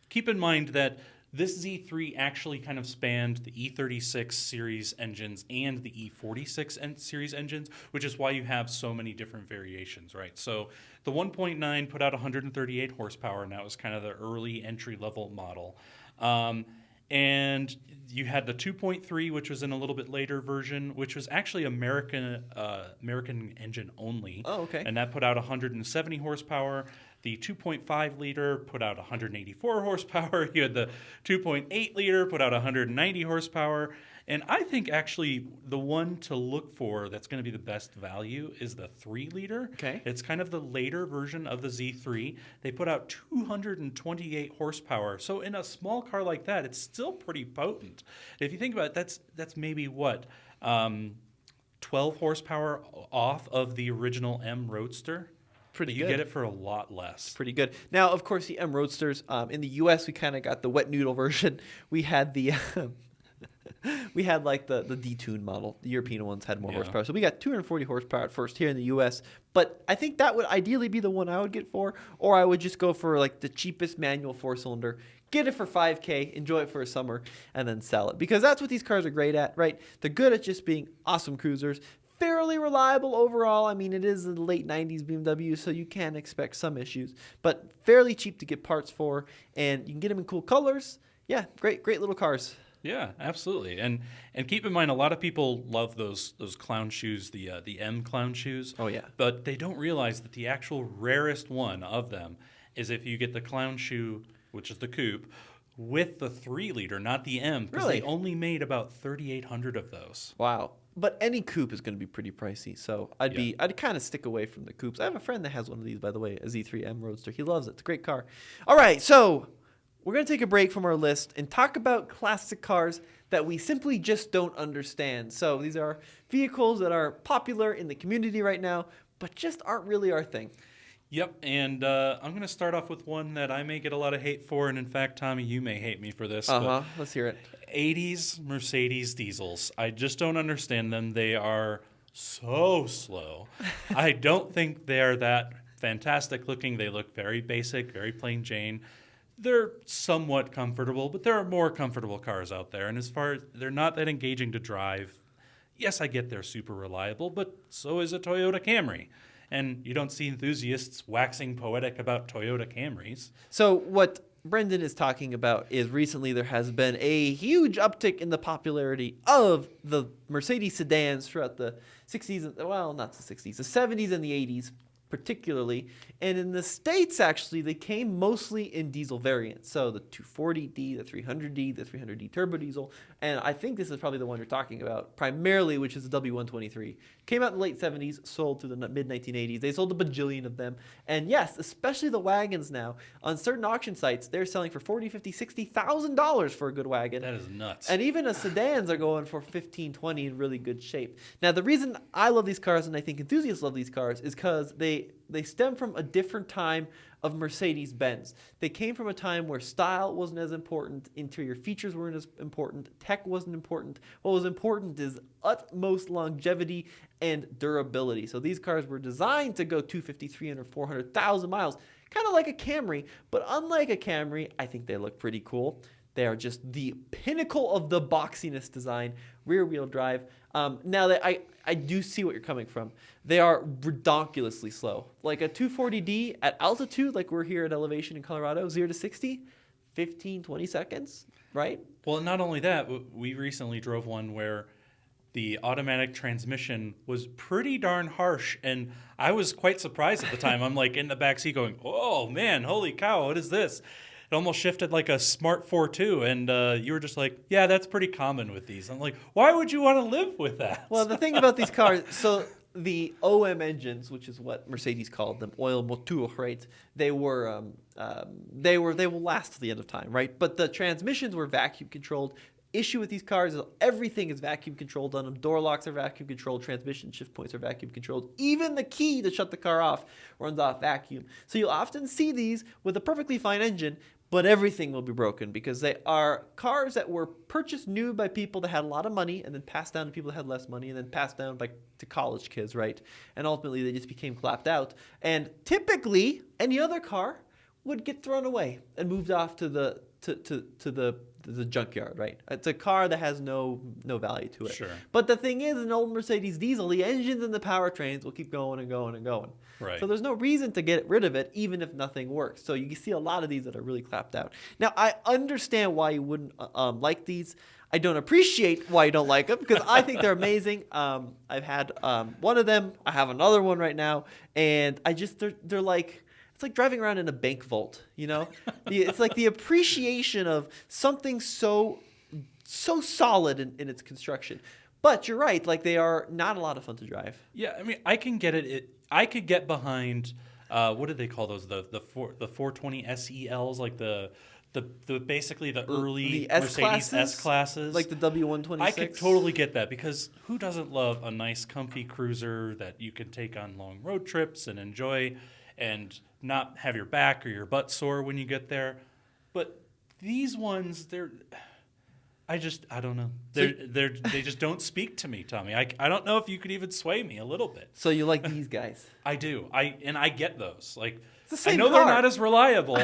keep in mind that this Z3 actually kind of spanned the E36 series engines and the E46 series engines, which is why you have so many different variations, right? So the 1.9 put out 138 horsepower, and that was kind of the early entry-level model. And you had the 2.3, which was in a little bit later version, which was actually American engine only. Oh, okay. And that put out 170 horsepower. The 2.5 liter put out 184 horsepower. You had the 2.8 liter put out 190 horsepower. And I think actually the one to look for that's going to be the best value is the 3 liter. Okay. It's kind of the later version of the Z3. They put out 228 horsepower. So in a small car like that, it's still pretty potent. If you think about it, that's maybe what, 12 horsepower off of the original M Roadster. Pretty you good. get it for a lot less. Pretty good. Now, of course, the M Roadsters, in the U.S., we kind of got the wet noodle version. We had the... we had like the detuned model. The European ones had more horsepower. So we got 240 horsepower at first here in the US. But I think that would ideally be the one I would get for, or I would just go for like the cheapest manual 4-cylinder, get it for $5,000, enjoy it for a summer, and then sell it. Because that's what these cars are great at, right? They're good at just being awesome cruisers. Fairly reliable overall. I mean, it is the late 90s BMW, so you can expect some issues. But fairly cheap to get parts for, and you can get them in cool colors. Yeah, great little cars. Yeah, absolutely. And keep in mind, a lot of people love those clown shoes, the M clown shoes. Oh, yeah. But they don't realize that the actual rarest one of them is if you get the clown shoe, which is the coupe, with the 3 liter, not the M. Because Really? they only made about 3,800 of those. Wow. But any coupe is going to be pretty pricey, so I'd kind of stick away from the coupes. I have a friend that has one of these, by the way, a Z3M Roadster. He loves it. It's a great car. All right, so we're going to take a break from our list and talk about classic cars that we simply just don't understand. So these are vehicles that are popular in the community right now, but just aren't really our thing. Yep, and I'm going to start off with one that I may get a lot of hate for, and in fact, Tommy, you may hate me for this. Let's hear it. 80s Mercedes diesels. I just don't understand them. They are so slow. I don't think they're that fantastic looking. They look very basic, very plain Jane. They're somewhat comfortable, but there are more comfortable cars out there. And as far as they're not that engaging to drive, yes, I get they're super reliable, but so is a Toyota Camry. And you don't see enthusiasts waxing poetic about Toyota Camrys. So what Brendan is talking about is recently there has been a huge uptick in the popularity of the Mercedes sedans throughout the 60s, well, not the 60s, the 70s and the 80s. particularly. And in the States, actually, they came mostly in diesel variants. So the 240D, the 300D, the 300D turbo diesel. And I think this is probably the one you're talking about, primarily, which is the W123. Came out in the late 70s, sold through the mid-1980s. They sold a bajillion of them. And yes, especially the wagons now. On certain auction sites, they're selling for $40,000, $50,000, $60,000 for a good wagon. That is nuts. And even the sedans are going for 15, 20 in really good shape. Now, the reason I love these cars, and I think enthusiasts love these cars, is because they stem from a different time of Mercedes-Benz. They came from a time where style wasn't as important, interior features weren't as important, tech wasn't important. What was important is utmost longevity and durability. So these cars were designed to go 250, 300, 400,000 miles, kind of like a Camry. But unlike a Camry, I think they look pretty cool. They are just the pinnacle of the boxiness design, rear-wheel drive. Now, I do see what you're coming from. They are redonkulously slow. Like a 240D at altitude, like we're here at elevation in Colorado, 0 to 60, 15, 20 seconds, right? Well, not only that, we recently drove one where the automatic transmission was pretty darn harsh, and I was quite surprised at the time. I'm like in the backseat going, oh, man, holy cow, what is this? It almost shifted like a Smart 4.2, and you were just like, yeah, that's pretty common with these. I'm like, why would you want to live with that? Well, the thing about these cars, so the OM engines, which is what Mercedes called them, oil moteur, right? They will last to the end of time, right? But the transmissions were vacuum controlled. Issue with these cars is everything is vacuum controlled on them. Door locks are vacuum controlled. Transmission shift points are vacuum controlled. Even the key to shut the car off runs off vacuum. So you'll often see these with a perfectly fine engine, but everything will be broken because they are cars that were purchased new by people that had a lot of money and then passed down to people that had less money and then passed down to college kids, right? And ultimately they just became clapped out. And typically any other car would get thrown away and moved off to the junkyard, right? It's a car that has no value to it. Sure. But the thing is, an old Mercedes diesel, the engines and the powertrains will keep going and going and going. Right. So there's no reason to get rid of it, even if nothing works. So you see a lot of these that are really clapped out. Now, I understand why you wouldn't like these. I don't appreciate why you don't like them because I think they're amazing. I've had one of them. I have another one right now, and they're like. It's like driving around in a bank vault, you know? It's like the appreciation of something so solid in its construction. But you're right, like they are not a lot of fun to drive. Yeah, I mean, I can get it. I could get behind, what do they call those? The 420 SELs, like the basically the early the Mercedes S-classes. Like the W126. I could totally get that because who doesn't love a nice, comfy cruiser that you can take on long road trips and enjoy and not have your back or your butt sore when you get there. But these ones, I don't know. They just don't speak to me, Tommy. I don't know if you could even sway me a little bit. So you like these guys? I do. I get those. Like, it's the same I know car. they're not as reliable.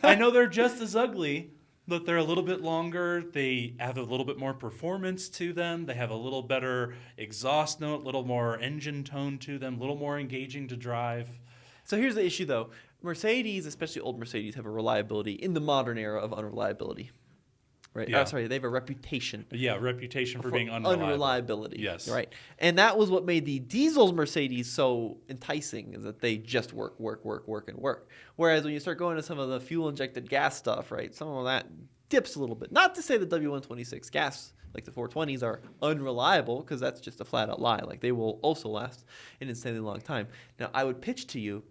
I know they're just as ugly, but they're a little bit longer. They have a little bit more performance to them. They have a little better exhaust note, a little more engine tone to them, a little more engaging to drive. So here's the issue, though. Mercedes, especially old Mercedes, have a reliability in the modern era of unreliability. Right? Yeah. They have a reputation. Yeah, reputation for being unreliable. Unreliability. Yes. Right. And that was what made the diesels Mercedes so enticing, is that they just work. Whereas when you start going to some of the fuel-injected gas stuff, right, some of that dips a little bit. Not to say the W126 gas, like the 420s, are unreliable, because that's just a flat-out lie. Like, they will also last an insanely long time. Now, I would pitch to you,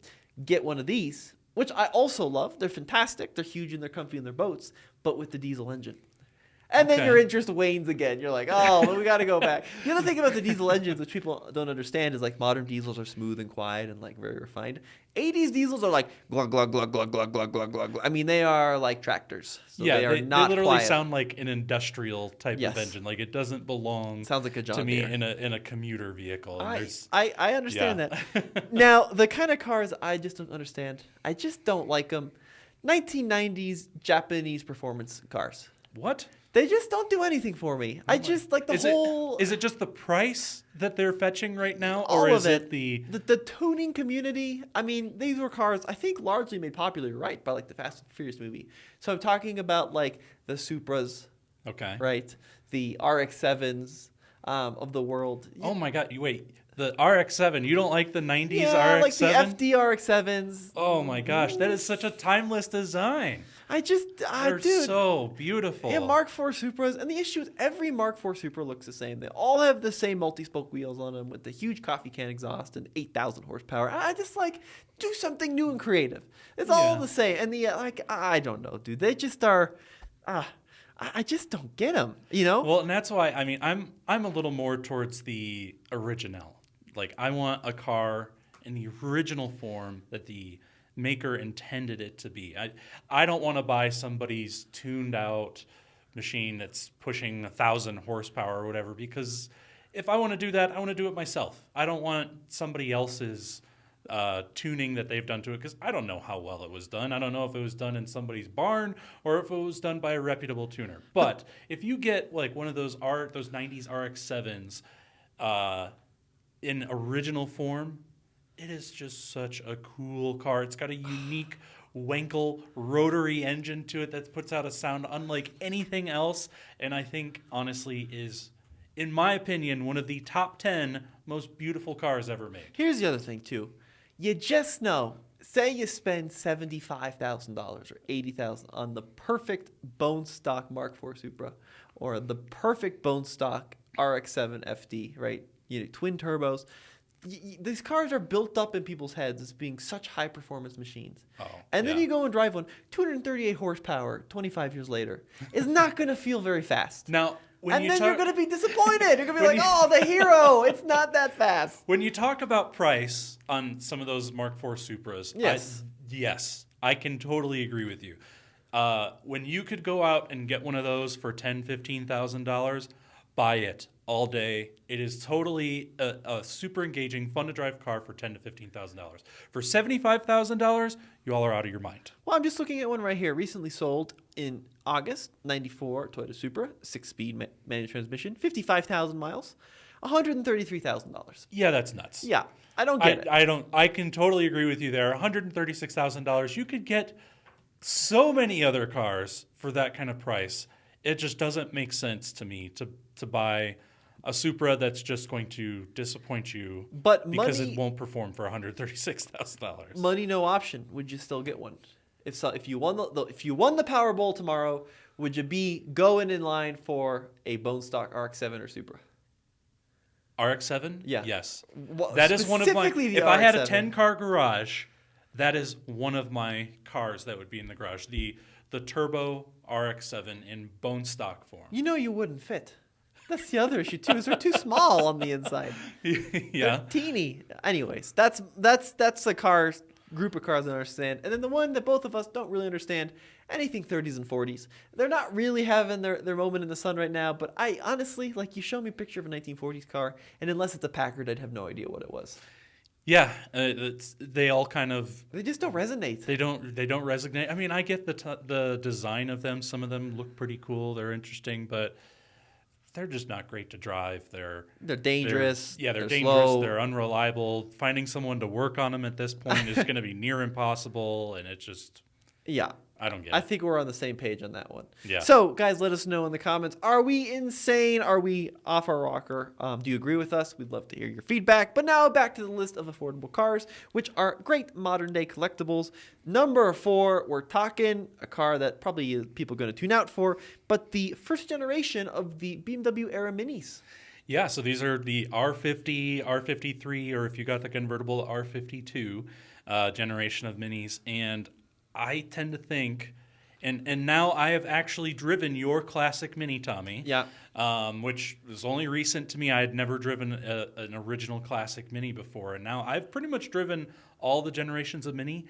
get one of these, which I also love. They're fantastic. They're huge and they're comfy in their boats, but with the diesel engine. And then your interest wanes again. You're like, oh, well, we got to go back. The other thing about the diesel engines, which people don't understand, is like modern diesels are smooth and quiet and like very refined. 80s diesels are like glug, glug, glug, glug, glug, glug, glug, glug. I mean, they are like tractors. So yeah, they are not literally quiet. sound like an industrial type of engine. Like, it doesn't belong Sounds like a John to me Deere. in a commuter vehicle. And I understand that. Now, the kind of cars I just don't understand, I just don't like them. 1990s Japanese performance cars. What? They just don't do anything for me. I just like the whole. Is it just the price that they're fetching right now, all or of is it the tuning community? I mean, these were cars I think largely made popular, right, by like the Fast and Furious movie. So I'm talking about like the Supras, okay, right, the RX-7s of the world. Oh my God! Wait, The RX-7. You don't like the 90s Yeah, like the RX-7? FD RX-7s. Oh my gosh, that is such a timeless design. They're Dude. so beautiful. Yeah, Mark IV Supras, and the issue is every Mark IV Supra looks the same. They all have the same multi-spoke wheels on them with the huge coffee can exhaust and 8,000 horsepower. I just like do something new and creative. It's all Yeah. the same, and the I don't know, dude. They just are. I just don't get them. You know? Well, and that's why I'm a little more towards the original. Like I want a car in the original form that the maker intended it to be. I don't want to buy somebody's tuned out machine that's pushing 1,000 horsepower or whatever, because if I want to do that, I want to do it myself. I don't want somebody else's tuning that they've done to it, because I don't know how well it was done. I don't know if it was done in somebody's barn or if it was done by a reputable tuner. But if you get like one of those 90s RX-7s in original form, it is just such a cool car. It's got a unique Wankel rotary engine to it that puts out a sound unlike anything else, and I think honestly is, in my opinion, one of the top 10 most beautiful cars ever made. Here's the other thing too. You just know. Say you spend $75,000 or $80,000 on the perfect bone stock Mark IV Supra, or the perfect bone stock RX-7 FD, right? You know, twin turbos. These cars are built up in people's heads as being such high performance machines. And then you go and drive one, 238 horsepower, 25 years later, is not going to feel very fast. Now, you're going to be disappointed. You're going to be like, oh, the hero. It's not that fast. When you talk about price on some of those Mark IV Supras, yes, I can totally agree with you. When you could go out and get one of those for $10,000, $15,000, buy it all day. It is totally a super engaging, fun to drive car for $10,000 to $15,000. For $75,000, you all are out of your mind. Well, I'm just looking at one right here. Recently sold in August, 94 Toyota Supra, 6-speed manual transmission, 55,000 miles, $133,000. Yeah, that's nuts. Yeah, I don't get it. I can totally agree with you there. $136,000. You could get so many other cars for that kind of price. It just doesn't make sense to me to buy a Supra that's just going to disappoint you, because it won't perform for $136,000. Money no option. Would you still get one? If you won the Powerball tomorrow, would you be going in line for a bone stock RX-7 or Supra? RX-7? Yeah. Yes. Well, that is one of my. If I had a RX-7. 10-car garage, that is one of my cars that would be in the garage. The turbo RX-7 in bone stock form. You know you wouldn't fit. That's the other issue too. Is they're too small on the inside. Yeah. They're teeny. Anyways, that's the group of cars I understand. And then the one that both of us don't really understand, anything 30s and 40s. They're not really having their moment in the sun right now, but I honestly, like, you show me a picture of a 1940s car, and unless it's a Packard, I'd have no idea what it was. Yeah, they all kind of. They just don't resonate. They don't resonate. I mean, I get the design of them. Some of them look pretty cool. They're interesting, but they're just not great to drive. They're dangerous. They're dangerous. Slow. They're unreliable. Finding someone to work on them at this point is going to be near impossible, and it's just. Yeah. I don't get it. I think we're on the same page on that one. Yeah. So, guys, let us know in the comments. Are we insane? Are we off our rocker? Do you agree with us? We'd love to hear your feedback. But now back to the list of affordable cars, which are great modern-day collectibles. Number 4, we're talking a car that probably people are going to tune out for, but the first generation of the BMW era Minis. Yeah, so these are the R50, R53, or if you got the convertible, R52 generation of Minis. And I tend to think, and now I have actually driven your classic Mini, Tommy. Yeah. Which was only recent to me. I had never driven an original classic Mini before, and now I've pretty much driven all the generations of Mini.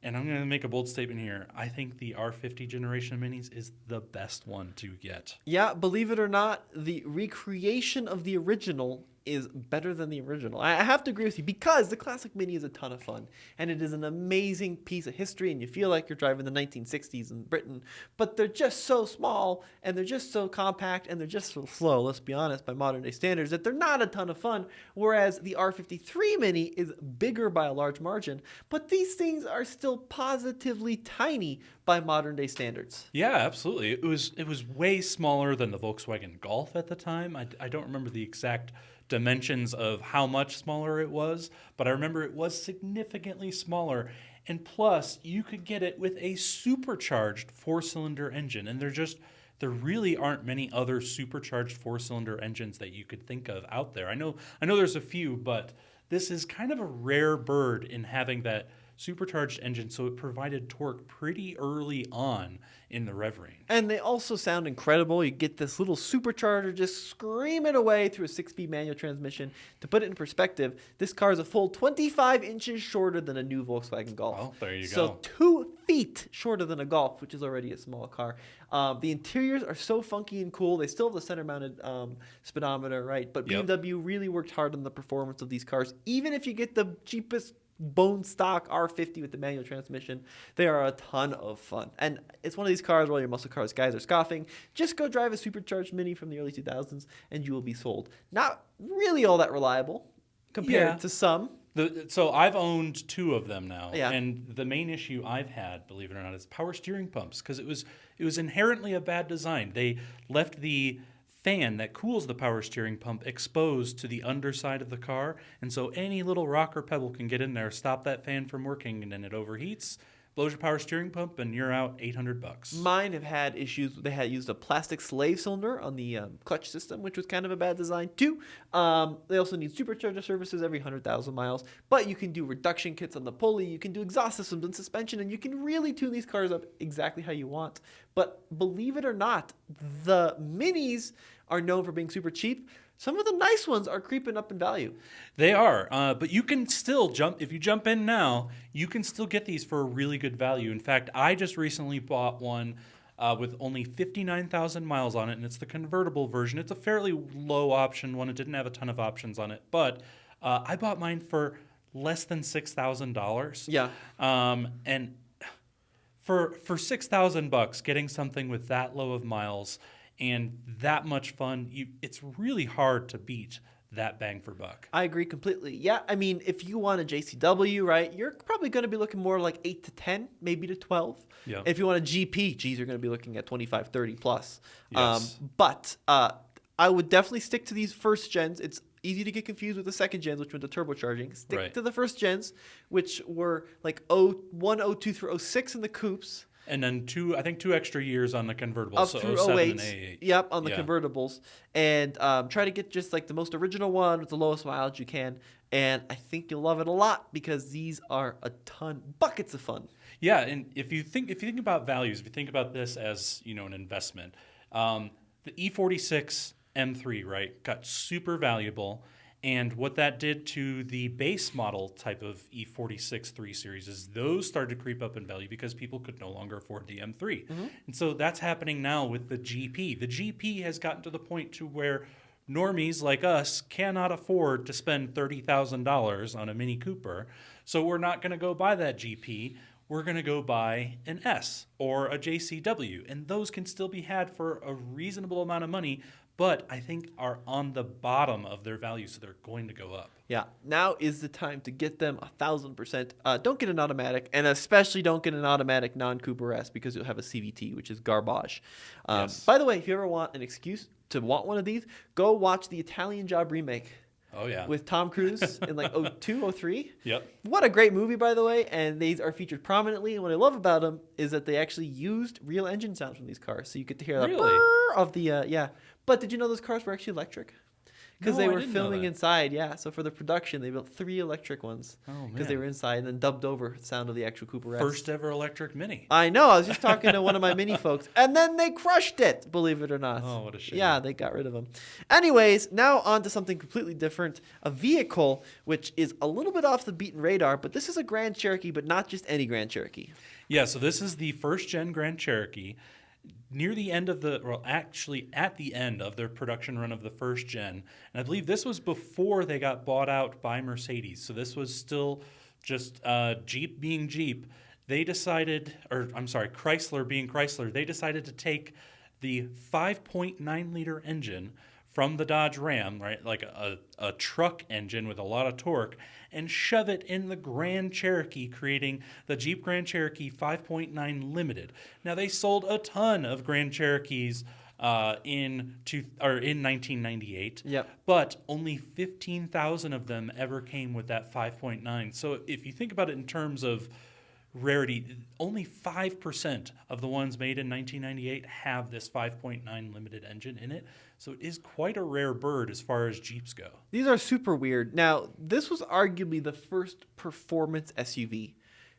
And I'm going to make a bold statement here. I think the R50 generation of Minis is the best one to get. Yeah, believe it or not, the recreation of the original is better than the original. I have to agree with you, because the classic Mini is a ton of fun, and it is an amazing piece of history, and you feel like you're driving the 1960s in Britain, but they're just so small, and they're just so compact, and they're just so slow, let's be honest, by modern day standards, that they're not a ton of fun, whereas the R53 Mini is bigger by a large margin, but these things are still positively tiny by modern day standards. Yeah, absolutely. It was way smaller than the Volkswagen Golf at the time. I don't remember the exact dimensions of how much smaller it was, but I remember it was significantly smaller. And plus, you could get it with a supercharged 4-cylinder engine, and there really aren't many other supercharged 4-cylinder engines that you could think of out there. I know there's a few, but this is kind of a rare bird in having that supercharged engine, so it provided torque pretty early on in the rev range. And they also sound incredible. You get this little supercharger just screaming away through a 6-speed manual transmission. To put it in perspective, this car is a full 25 inches shorter than a new Volkswagen Golf. Oh, there you go. go. So 2 feet shorter than a Golf, which is already a small car. The interiors are so funky and cool. They still have the center-mounted speedometer, right? But BMW really worked hard on the performance of these cars. Even if you get the cheapest bone stock R50 with the manual transmission, they are a ton of fun. And it's one of these cars, while your muscle cars guys are scoffing, just go drive a supercharged Mini from the early 2000s and you will be sold. Not really all that reliable compared to some. So I've owned 2 of them now, Yeah. and the main issue I've had, believe it or not, is power steering pumps, because it was inherently a bad design. They left the fan that cools the power steering pump exposed to the underside of the car, and so any little rock or pebble can get in there, stop that fan from working, and then it overheats, blows your power steering pump, and you're out $800. Mine have had issues. They had used a plastic slave cylinder on the clutch system, which was kind of a bad design too. They also need supercharger services every 100,000 miles, but you can do reduction kits on the pulley, you can do exhaust systems and suspension, and you can really tune these cars up exactly how you want. But believe it or not, the Minis are known for being super cheap. Some of the nice ones are creeping up in value. They are, but you can still jump. If you jump in now, you can still get these for a really good value. In fact, I just recently bought one with only 59,000 miles on it, and it's the convertible version. It's a fairly low option one. It didn't have a ton of options on it, but I bought mine for less than $6,000. Yeah. And for $6,000, getting something with that low of miles and that much fun, it's really hard to beat that bang for buck. I agree completely. Yeah, I mean, if you want a JCW, right, you're probably going to be looking more like 8 to 10, maybe to 12. Yeah. If you want a GP, geez, you're going to be looking at 25, 30 plus. Yes. But I would definitely stick to these first gens. It's easy to get confused with the second gens, which went to turbocharging. Stick to the first gens, which were like 01, 02 through 06 in the coupes. And then 2 extra years on the convertibles, Up so through 07 08. and A8. Yep, on the convertibles. And try to get just like the most original one with the lowest mileage you can. And I think you'll love it a lot because these are a ton, buckets of fun. Yeah, and if you think about values, if you think about this as, an investment, the E46 M3, right, got super valuable. And what that did to the base model type of E46 3 Series is those started to creep up in value because people could no longer afford the M3. Mm-hmm. And so that's happening now with the GP. The GP has gotten to the point to where normies like us cannot afford to spend $30,000 on a Mini Cooper. So we're not going to go buy that GP. We're going to go buy an S or a JCW. And those can still be had for a reasonable amount of money, but I think are on the bottom of their value, so they're going to go up. Yeah, now is the time to get them 1,000%. Don't get an automatic, and especially don't get an automatic non-Cooper S because you'll have a CVT, which is garbage. Yes. By the way, if you ever want an excuse to want one of these, go watch the Italian Job remake. Oh, yeah. With Tom Cruise in like 02, 03. Yep. What a great movie, by the way. And these are featured prominently. And what I love about them is that they actually used real engine sounds from these cars. So you get to hear the brrr of the, yeah. But did you know those cars were actually electric? Because they were filming inside, yeah. So for the production, they built 3 electric ones. Oh, man. Because they were inside and then dubbed over the sound of the actual Cooper S. First ever electric Mini. I know. I was just talking to one of my Mini folks. And then they crushed it, believe it or not. Oh, what a shame. Yeah, they got rid of them. Anyways, now on to something completely different. A vehicle which is a little bit off the beaten radar, but this is a Grand Cherokee, but not just any Grand Cherokee. Yeah, so this is the first-gen Grand Cherokee. Near the end of actually at the end of their production run of the first gen. And I believe this was before they got bought out by Mercedes. So this was still just Jeep being Jeep. Chrysler being Chrysler. They decided to take the 5.9 liter engine from the Dodge Ram, right, like a truck engine with a lot of torque, and shove it in the Grand Cherokee, creating the Jeep Grand Cherokee 5.9 Limited. Now, they sold a ton of Grand Cherokees in 1998. Yep. But only 15,000 of them ever came with that 5.9. So if you think about it in terms of rarity, only 5% of the ones made in 1998 have this 5.9 limited engine in it. So it is quite a rare bird as far as Jeeps go. These are super weird. Now, this was arguably the first performance SUV.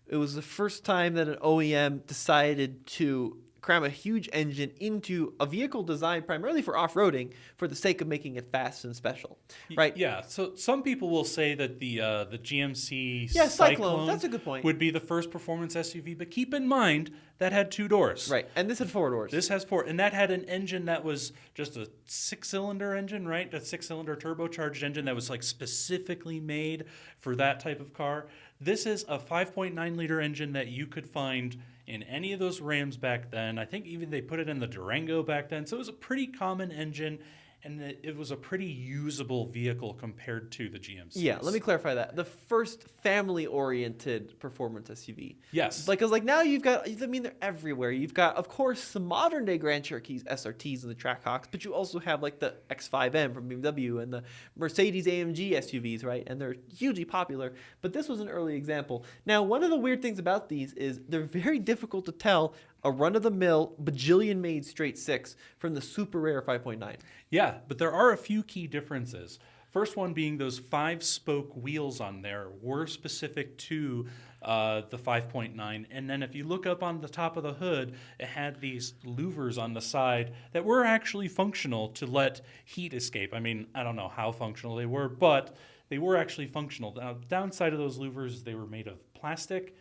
It was the first time that an OEM decided to cram a huge engine into a vehicle designed primarily for off-roading for the sake of making it fast and special, right? Yeah. So some people will say that the GMC Cyclone. That's a good point. would be the first performance SUV, but keep in mind that had 2 doors. Right, and this had 4 doors. This has 4, and that had an engine that was just a 6-cylinder engine, right? A 6-cylinder turbocharged engine that was like specifically made for that type of car. This is a 5.9 liter engine that you could find in any of those Rams back then. I think even they put it in the Durango back then. So it was a pretty common engine, and it was a pretty usable vehicle compared to the GMCs. Yeah, let me clarify that. The first family-oriented performance SUV. Yes. Because now you've got, I mean, they're everywhere. You've got, of course, some modern-day Grand Cherokees, SRTs, and the Trackhawks, but you also have like the X5M from BMW and the Mercedes-AMG SUVs, right? And they're hugely popular, but this was an early example. Now, one of the weird things about these is they're very difficult to tell a run-of-the-mill bajillion-made straight 6 from the super rare 5.9. Yeah, but there are a few key differences. First one being those 5-spoke wheels on there were specific to the 5.9. And then if you look up on the top of the hood, it had these louvers on the side that were actually functional to let heat escape. I mean, I don't know how functional they were, but they were actually functional. Now, downside of those louvers, they were made of plastic.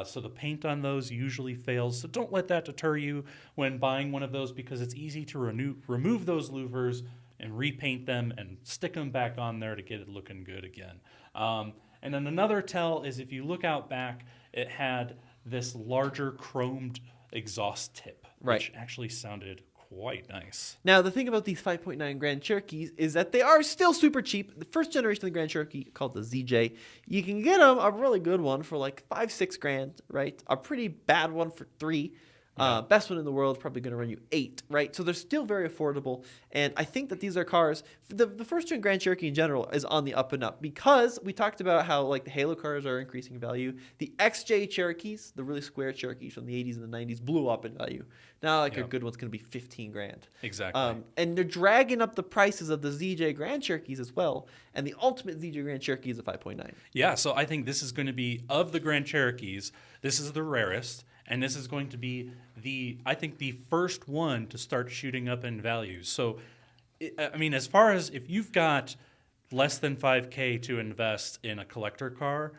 So the paint on those usually fails. So don't let that deter you when buying one of those, because it's easy to remove those louvers and repaint them and stick them back on there to get it looking good again. And then another tell is if you look out back, it had this larger chromed exhaust tip, which actually sounded quite nice. Now, the thing about these 5.9 Grand Cherokees is that they are still super cheap. The first generation of the Grand Cherokee, called the ZJ, you can get them a really good one for like $5-6 grand, right? A pretty bad one for $3. Best one in the world is probably going to run you $8, right? So they're still very affordable. And I think that these are cars, the first gen Grand Cherokee in general is on the up and up, because we talked about how like the Halo cars are increasing in value. The XJ Cherokees, the really square Cherokees from the 80s and the 90s, blew up in value. Now like a good one's going to be 15 grand. Exactly. And they're dragging up the prices of the ZJ Grand Cherokees as well. And the ultimate ZJ Grand Cherokee is a 5.9. Yeah, so I think this is going to be, of the Grand Cherokees, this is the rarest. And this is going to be I think the first one to start shooting up in value. So, I mean, as far as if you've got less than $5K to invest in a collector car,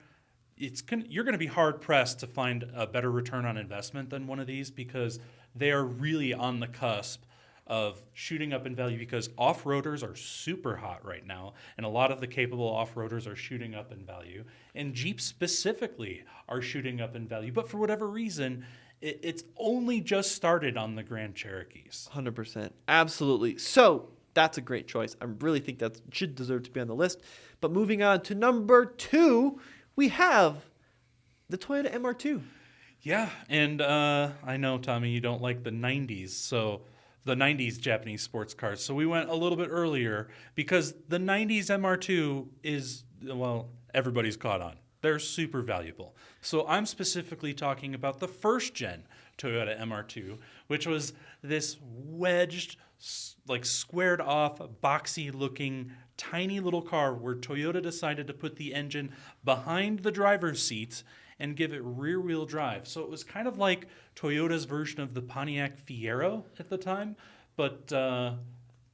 you're going to be hard pressed to find a better return on investment than one of these, because they are really on the cusp of shooting up in value, because off-roaders are super hot right now, and a lot of the capable off-roaders are shooting up in value, and Jeeps specifically are shooting up in value. But for whatever reason, it's only just started on the Grand Cherokees. 100%. Absolutely. So that's a great choice. I really think that should deserve to be on the list. But moving on to number 2, we have the Toyota MR2. Yeah, and I know, Tommy, you don't like the 90s, so the 90s Japanese sports cars. So we went a little bit earlier, because the 90s MR2 is, well, everybody's caught on. They're super valuable. So I'm specifically talking about the first gen Toyota MR2, which was this wedged, like squared off, boxy looking, tiny little car where Toyota decided to put the engine behind the driver's seat and give it rear-wheel drive. So it was kind of like Toyota's version of the Pontiac Fiero at the time, but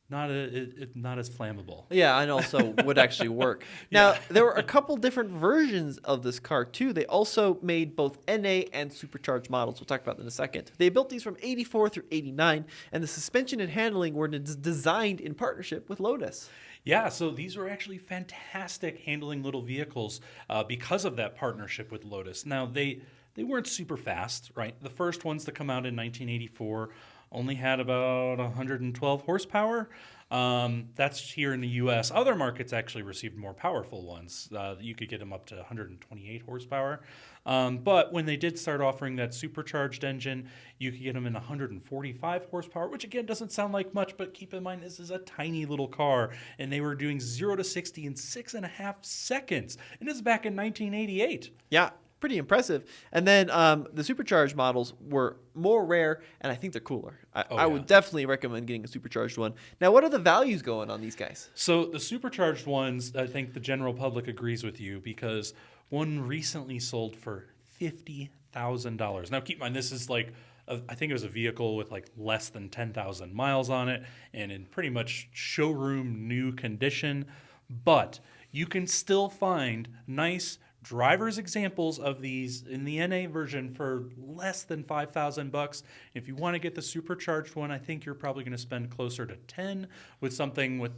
not as flammable. Yeah, and also would actually work. Now, there were a couple different versions of this car, too. They also made both NA and supercharged models. We'll talk about that in a second. They built these from 84 through 89, and the suspension and handling were designed in partnership with Lotus. Yeah, so these were actually fantastic handling little vehicles because of that partnership with Lotus. Now, they weren't super fast, right? The first ones to come out in 1984 only had about 112 horsepower. That's here in the U.S. Other markets actually received more powerful ones. You could get them up to 128 horsepower. But when they did start offering that supercharged engine, you could get them in 145 horsepower, which again doesn't sound like much, but keep in mind this is a tiny little car, and they were doing 0 to 60 in 6.5 seconds, and this is back in 1988. Yeah, pretty impressive. And then the supercharged models were more rare, and I think they're cooler. I would definitely recommend getting a supercharged one. Now, what are the values going on these guys? So the supercharged ones, I think the general public agrees with you because one recently sold for $50,000. Now, keep in mind, this is like, I think it was a vehicle with like less than 10,000 miles on it and in pretty much showroom new condition. But you can still find nice driver's examples of these in the NA version for less than $5,000. If you want to get the supercharged one, I think you're probably going to spend closer to 10 with something with,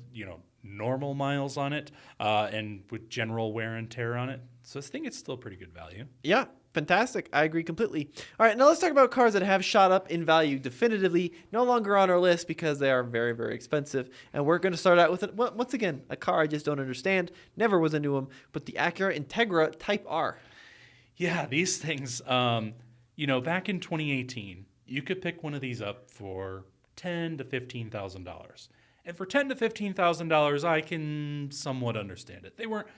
normal miles on it and with general wear and tear on it. So I think it's still pretty good value. Yeah, fantastic. I agree completely. All right, now let's talk about cars that have shot up in value definitively, no longer on our list because they are very, very expensive. And we're going to start out with, once again, a car I just don't understand. Never was into them, but the Acura Integra Type R. Yeah, these things, back in 2018, you could pick one of these up for $10,000 to $15,000. And for $10,000 to $15,000, I can somewhat understand it. They weren't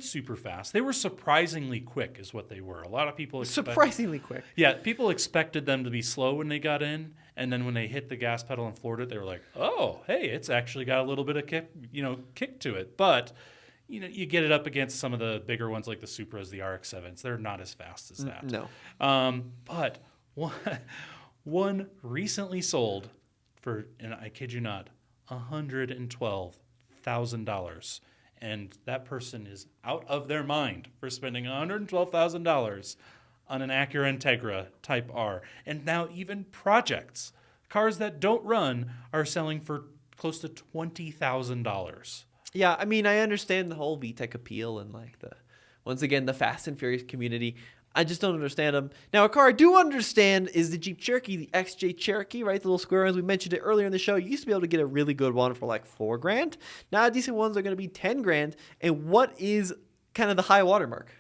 super fast. They were surprisingly quick, is what they were. A lot of people Surprisingly quick. Yeah, people expected them to be slow when they got in, and then when they hit the gas pedal and floored it, they were like, "Oh, hey, it's actually got a little bit of kick to it." But you get it up against some of the bigger ones like the Supras, the RX-7s. They're not as fast as that. No. But one recently sold for, and I kid you not, $112,000. And that person is out of their mind for spending $112,000 on an Acura Integra Type R. And now even projects, cars that don't run, are selling for close to $20,000. Yeah, I mean, I understand the whole VTEC appeal and once again, the Fast and Furious community. I just don't understand them. Now, a car I do understand is the Jeep Cherokee, the XJ Cherokee, right? The little square ones. We mentioned it earlier in the show. You used to be able to get a really good one for like $4,000. Now, decent ones are going to be $10,000. And what is kind of the high watermark?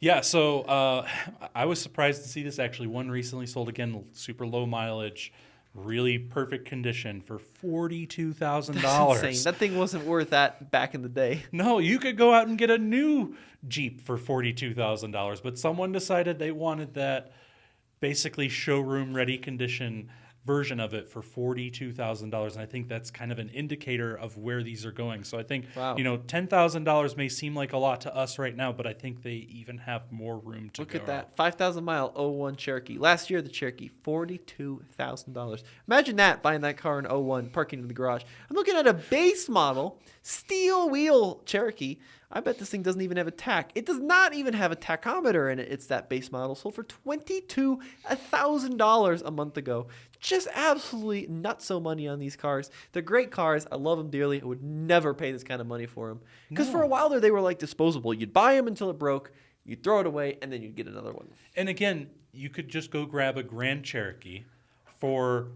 Yeah, so I was surprised to see this actually. One recently sold, again, super low mileage, really perfect condition for $42,000. That's insane. That thing wasn't worth that back in the day. No, you could go out and get a new Jeep for $42,000, but someone decided they wanted that basically showroom ready condition version of it for $42,000, and I think that's kind of an indicator of where these are going. So I think $10,000 may seem like a lot to us right now, but I think they even have more room to Look go. at that 5,000-mile 01 Cherokee. Last year, the Cherokee, $42,000. Imagine that, buying that car in 01, parking in the garage. I'm looking at a base model steel wheel Cherokee. I bet this thing doesn't even have a tach. It does not even have a tachometer in it. It's that base model. Sold for $22,000 a month ago. Just absolutely nutso money on these cars. They're great cars. I love them dearly. I would never pay this kind of money for them. Because for a while there, they were like disposable. You'd buy them until it broke. You'd throw it away, and then you'd get another one. And again, you could just go grab a Grand Cherokee for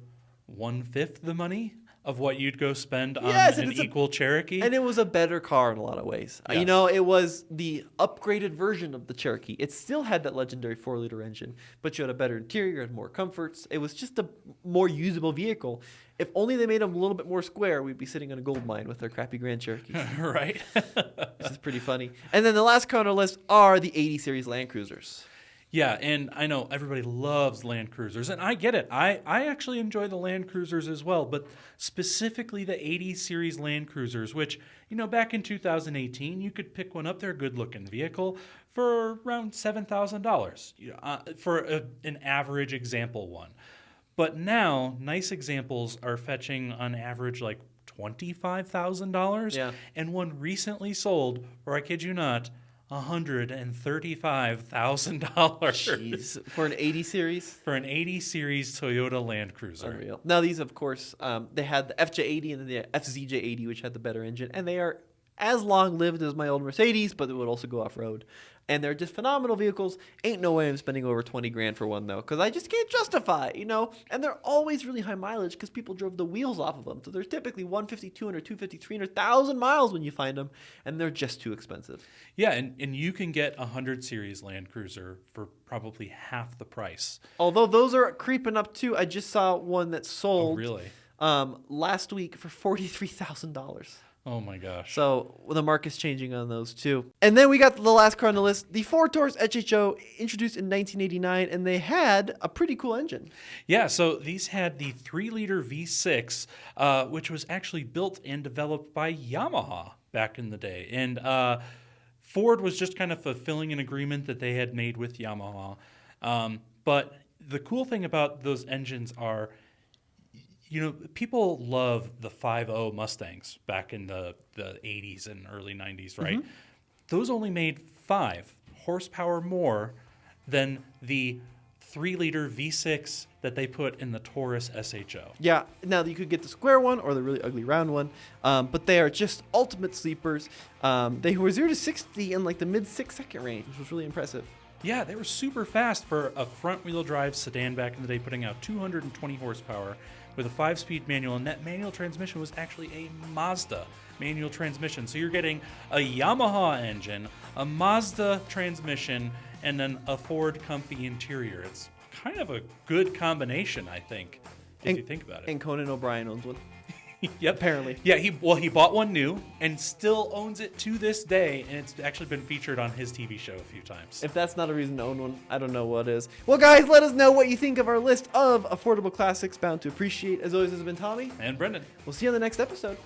1/5 the money of what you'd go spend on an equal Cherokee. And it was a better car in a lot of ways. Yes. It was the upgraded version of the Cherokee. It still had that legendary 4-liter engine, but you had a better interior and more comforts. It was just a more usable vehicle. If only they made them a little bit more square, we'd be sitting on a gold mine with our crappy Grand Cherokees. Right? This is pretty funny. And then the last car on our list are the 80 Series Land Cruisers. Yeah, and I know everybody loves Land Cruisers, and I get it. I actually enjoy the Land Cruisers as well, but specifically the 80 Series Land Cruisers, which, back in 2018, you could pick one up. They're a good-looking vehicle for around $7,000 for an average example one. But now, nice examples are fetching on average like $25,000. Yeah. And one recently sold, or I kid you not, $135,000. Jeez. For an 80 Series? For an 80 Series Toyota Land Cruiser. Unreal. Now, these, of course, they had the FJ80 and then the FZJ80, which had the better engine, and they are as long-lived as my old Mercedes, but it would also go off-road. And they're just phenomenal vehicles. Ain't no way I'm spending over 20 grand for one, though, because I just can't justify it, you know? And they're always really high mileage because people drove the wheels off of them. So they're typically 150, 200, 250, 300,000 miles when you find them, and they're just too expensive. Yeah, and you can get a 100 Series Land Cruiser for probably half the price. Although those are creeping up, too. I just saw one that sold last week for $43,000. Oh my gosh. So the market's changing on those too. And then we got the last car on the list, the Ford Taurus HHO, introduced in 1989, and they had a pretty cool engine. Yeah, so these had the 3-liter V6, which was actually built and developed by Yamaha back in the day. And Ford was just kind of fulfilling an agreement that they had made with Yamaha. But the cool thing about those engines are, you know, people love the 5.0 Mustangs back in the 80s and early 90s, right? Mm-hmm. Those only made 5 horsepower more than the 3-liter V6 that they put in the Taurus SHO. Yeah, now you could get the square one or the really ugly round one, but they are just ultimate sleepers. They were 0 to 60 in like the mid 6-second range, which was really impressive. Yeah, they were super fast for a front-wheel drive sedan back in the day, putting out 220 horsepower with a 5-speed manual, and that manual transmission was actually a Mazda manual transmission. So you're getting a Yamaha engine, a Mazda transmission, and then a Ford comfy interior. It's kind of a good combination, I think, if you think about it. And Conan O'Brien owns one. Yep. Apparently. Yeah, he bought one new and still owns it to this day, and it's actually been featured on his TV show a few times. If that's not a reason to own one, I don't know what is. Well, guys, let us know what you think of our list of affordable classics bound to appreciate. As always, this has been Tommy. And Brendan. We'll see you on the next episode.